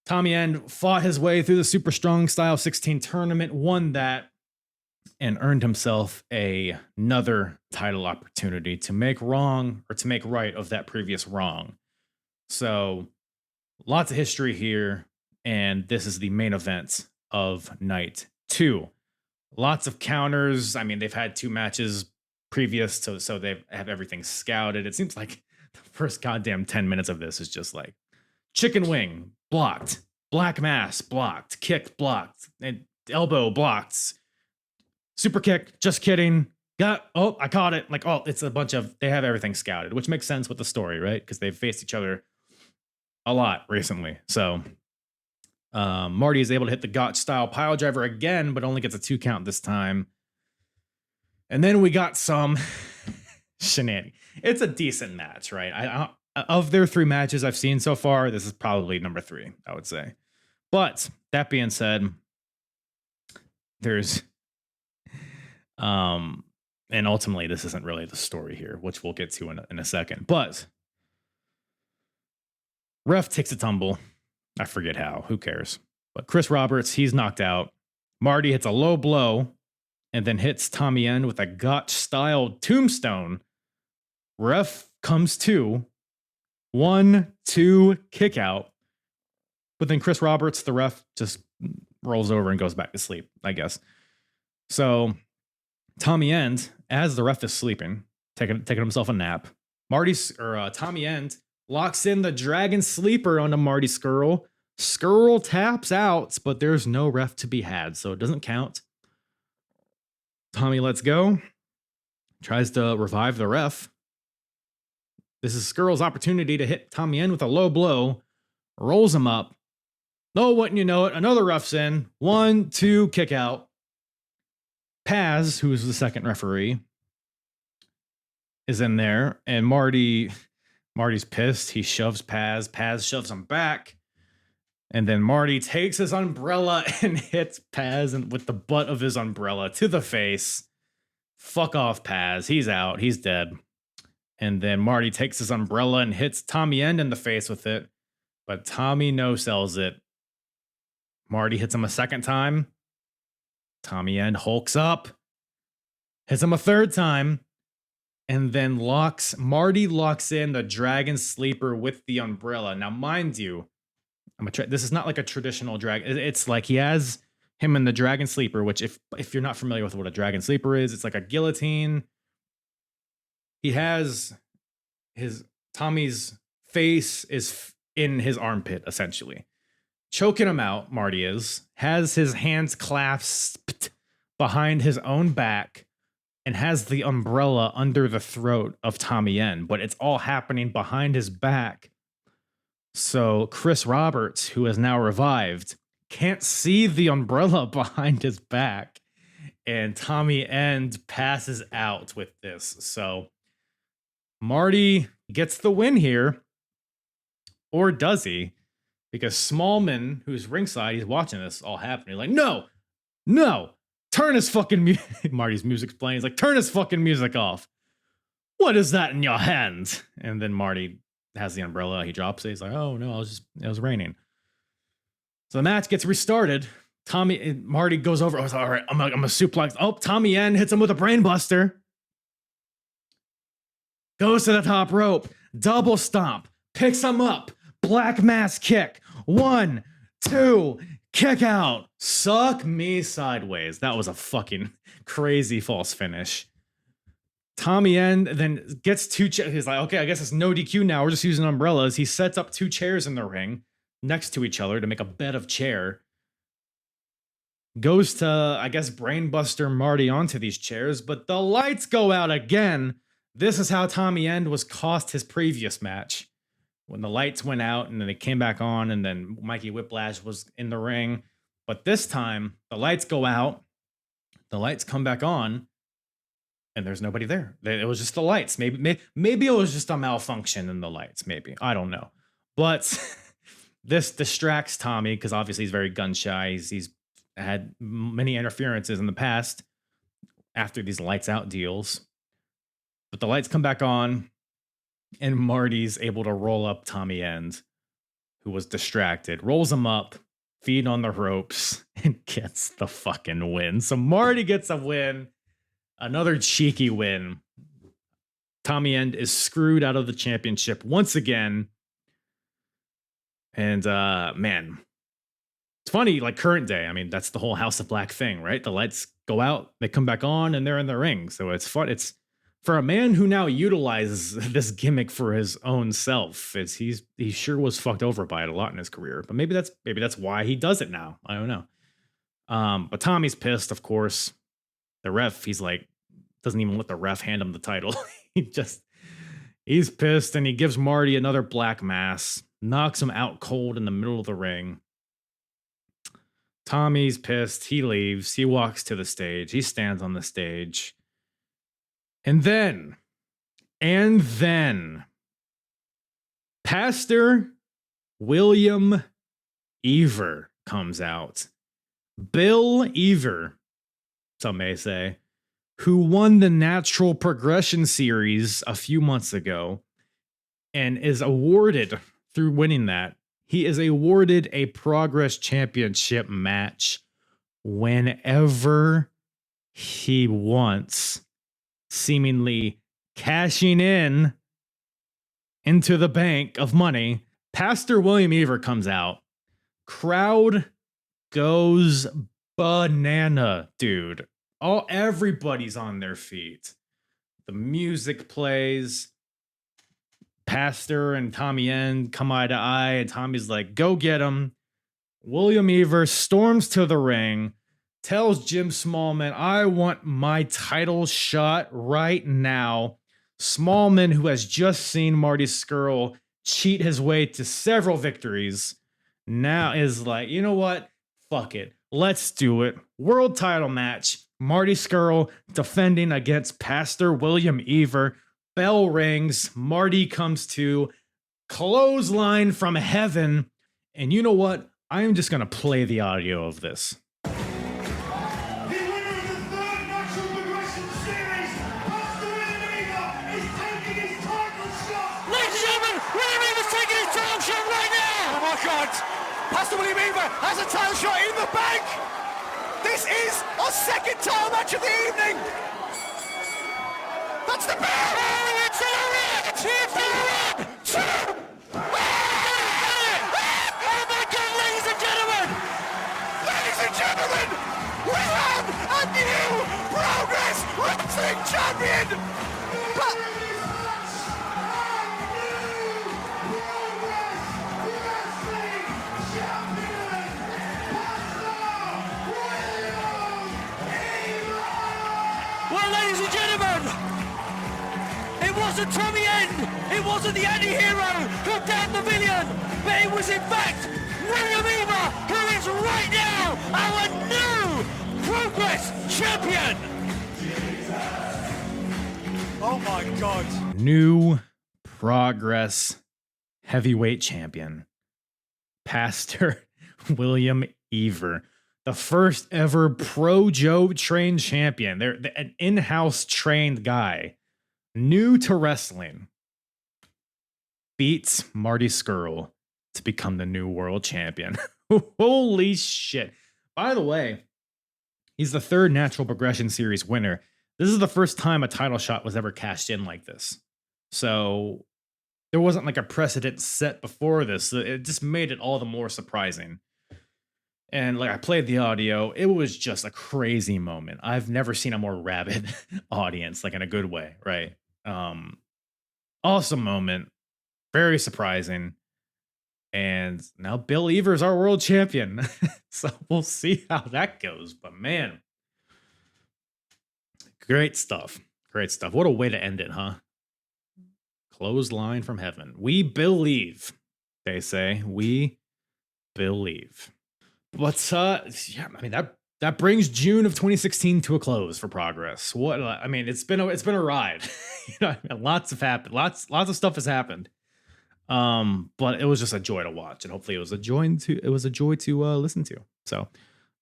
Tommy End fought his way through the Super Strong Style 16 tournament, won that, and earned himself another title opportunity to make right of that previous wrong. So, lots of history here, and this is the main event of night 2. Lots of counters. I mean, they've had 2 matches previous, so they have everything scouted. It seems like the first goddamn 10 minutes of this is just like chicken wing, blocked, black mass, blocked, kick, blocked, and elbow, blocked, super kick, just kidding, I caught it. Like, it's a bunch of, they have everything scouted, which makes sense with the story, right? Because they've faced each other a lot recently. So Marty is able to hit the Gotch style pile driver again, but only gets a 2 count this time. And then we got some shenanigans. It's a decent match, right? Of their 3 matches I've seen so far, this is probably number 3, I would say. But that being said, there's and ultimately this isn't really the story here, which we'll get to in a second. But ref takes a tumble. I forget how. Who cares? But Chris Roberts, he's knocked out. Marty hits a low blow and then hits Tommy End with a Gotch-style tombstone. Ref comes to 1, 2, kick out. But then Chris Roberts, the ref, just rolls over and goes back to sleep, I guess. So Tommy End, as the ref is sleeping, taking himself a nap, Tommy End locks in the Dragon Sleeper onto Marty Scurll. Scurll taps out, but there's no ref to be had, so it doesn't count. Tommy lets go, tries to revive the ref. This is Scurll's opportunity to hit Tommy End with a low blow, rolls him up. Oh, wouldn't you know it, another ref's in. 1, 2, kick out. Paz, who's the second referee, is in there, and Marty's pissed. He shoves Paz. Paz shoves him back. And then Marty takes his umbrella and hits Paz with the butt of his umbrella to the face. Fuck off, Paz. He's out. He's dead. And then Marty takes his umbrella and hits Tommy End in the face with it. But Tommy no-sells it. Marty hits him a second time. Tommy End hulks up. Hits him a third time. And then Marty locks in the Dragon Sleeper with the umbrella. Now, mind you, this is not like a traditional dragon. It's like he has him in the Dragon Sleeper, which if you're not familiar with what a Dragon Sleeper is, it's like a guillotine. He has Tommy's face is in his armpit, essentially. Choking him out, Marty has his hands clasped behind his own back and has the umbrella under the throat of Tommy End, but it's all happening behind his back. So Chris Roberts, who is now revived, can't see the umbrella behind his back, and Tommy End passes out with this. So Marty gets the win here, or does he? Because Smallman, who's ringside, he's watching this all happen. He's like, no, turn his fucking music. Marty's music's playing. He's like, turn his fucking music off. What is that in your hand? And then Marty has the umbrella. He drops it. He's like, oh no, it was raining. So the match gets restarted. Marty goes over. Oh, all right, I'm a suplex. Oh, Tommy End hits him with a brainbuster. Goes to the top rope. Double stomp. Picks him up. Black mass kick. 1, 2, kick out. Suck me sideways. That was a fucking crazy false finish. Tommy End then gets 2 chairs. He's like, okay, I guess it's no DQ now. We're just using umbrellas. He sets up 2 chairs in the ring next to each other to make a bed of chair. Goes to, I guess, brainbuster Marty onto these chairs, but the lights go out again. This is how Tommy End was cost his previous match. when the lights went out and then they came back on, and then Mikey Whiplash was in the ring. But this time, the lights go out, the lights come back on, and there's nobody there. It was just the lights. Maybe it was just a malfunction in the lights. Maybe, I don't know. But this distracts Tommy because obviously he's very gun shy. He's had many interferences in the past after these lights out deals. But the lights come back on, and Marty's able to roll up Tommy End, who was distracted, rolls him up, feet on the ropes, and gets the fucking win. So Marty gets a win, another cheeky win. Tommy End is screwed out of the championship once again. And man, it's funny, like current day. I mean, that's the whole House of Black thing, right? The lights go out, they come back on, and they're in the ring. So it's fun. It's for a man who now utilizes this gimmick for his own self. He sure was fucked over by it a lot in his career. But maybe that's why he does it now. I don't know. But Tommy's pissed, of course. The ref, he's like, doesn't even let the ref hand him the title. He's pissed, and he gives Marty another black mass, knocks him out cold in the middle of the ring. Tommy's pissed. He leaves. He walks to the stage. He stands on the stage. And then, Pastor William Eaver comes out. Bill Eaver, some may say, who won the Natural Progression Series a few months ago and is awarded, through winning that, he is awarded a Progress Championship match whenever he wants, seemingly cashing in into the bank of money. Pastor William Eaver comes out. Crowd goes banana, dude. Everybody's on their feet. The music plays. Pastor and Tommy End come eye to eye, and Tommy's like, go get him. William Eaver storms to the ring, tells Jim Smallman, I want my title shot right now. Smallman, who has just seen Marty Scurll cheat his way to several victories, now is like, you know what? Fuck it. Let's do it. World title match. Marty Scurll defending against Pastor William Eaver. Bell rings. Marty comes to. Clothesline from heaven. And you know what? I'm just going to play the audio of this. Pastor William Eaver has a title shot in the bank. This is our second title match of the evening. That's the bell. Oh, it's a red. It's a red. Oh my God, ladies and gentlemen. Ladies and gentlemen, we have a new Progress Wrestling Champion. Ladies and gentlemen, it wasn't Tommy End, it wasn't the anti-hero who downed the villain, but it was in fact William Eaver, who is right now our new Progress Champion. Oh my God. New Progress Heavyweight Champion, Pastor William Eaver. The first ever Pro Joe trained champion. They're an in-house trained guy, new to wrestling, beats Marty Scurll to become the new world champion. Holy shit. By the way, he's the third Natural Progression Series winner. This is the first time a title shot was ever cashed in like this. So there wasn't like a precedent set before this. So it just made it all the more surprising. And like I played the audio, it was just a crazy moment. I've never seen a more rabid audience, like in a good way, right? Awesome moment, very surprising. And now Bill Eaver's our world champion. So we'll see how that goes. But man, great stuff. Great stuff. What a way to end it, huh? Clothesline from heaven. We believe, they say. We believe. But yeah, I mean that brings June of 2016 to a close for Progress. What I mean, it's been a ride. You know, lots have happened. Lots of stuff has happened. But it was just a joy to watch, and hopefully it was a joy to listen to. So,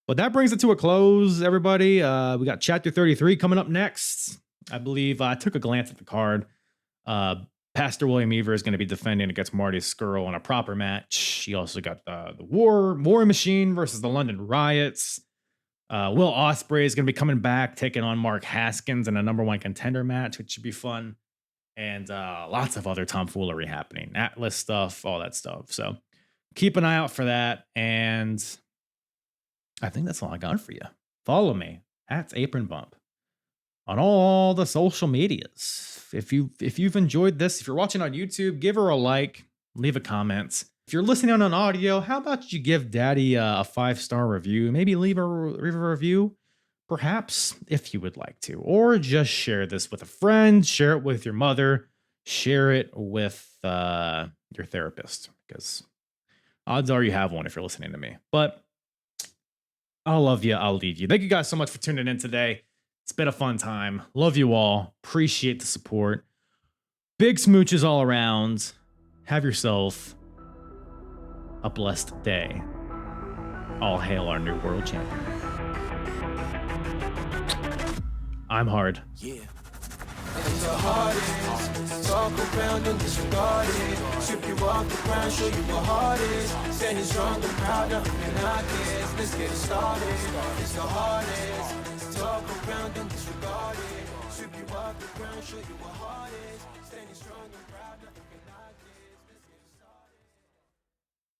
but that brings it to a close, everybody. We got Chapter 33 coming up next. I believe I took a glance at the card. Pastor William Eaver is going to be defending against Marty Scurll in a proper match. He also got the War Machine versus the London Riots. Will Ospreay is going to be coming back, taking on Mark Haskins in a #1 contender match, which should be fun. And lots of other tomfoolery happening. Atlas stuff, all that stuff. So keep an eye out for that. And I think that's all I got for you. Follow me at Apron Bump on all the social medias. If you've enjoyed this, if you're watching on YouTube, give her a like, leave a comment. If you're listening on audio, how about you give Daddy a 5-star review? Maybe leave a review, perhaps, if you would like to. Or just share this with a friend, share it with your mother, share it with your therapist, because odds are you have one if you're listening to me. But I'll love you. I'll leave you. Thank you guys so much for tuning in today. It's been a fun time. Love you all. Appreciate the support. Big smooches all around. Have yourself a blessed day. All hail our new world champion. I'm hard. Yeah. It's the hardest. Talk around and disregard it. Strip you off the ground, show you what heart is. Standing strong and proud, nothing can knock it. Let's get it started. It's the hardest. Talk around and disregard it. Strip you off the ground, show you what heart is. Standing strong and proud, nothing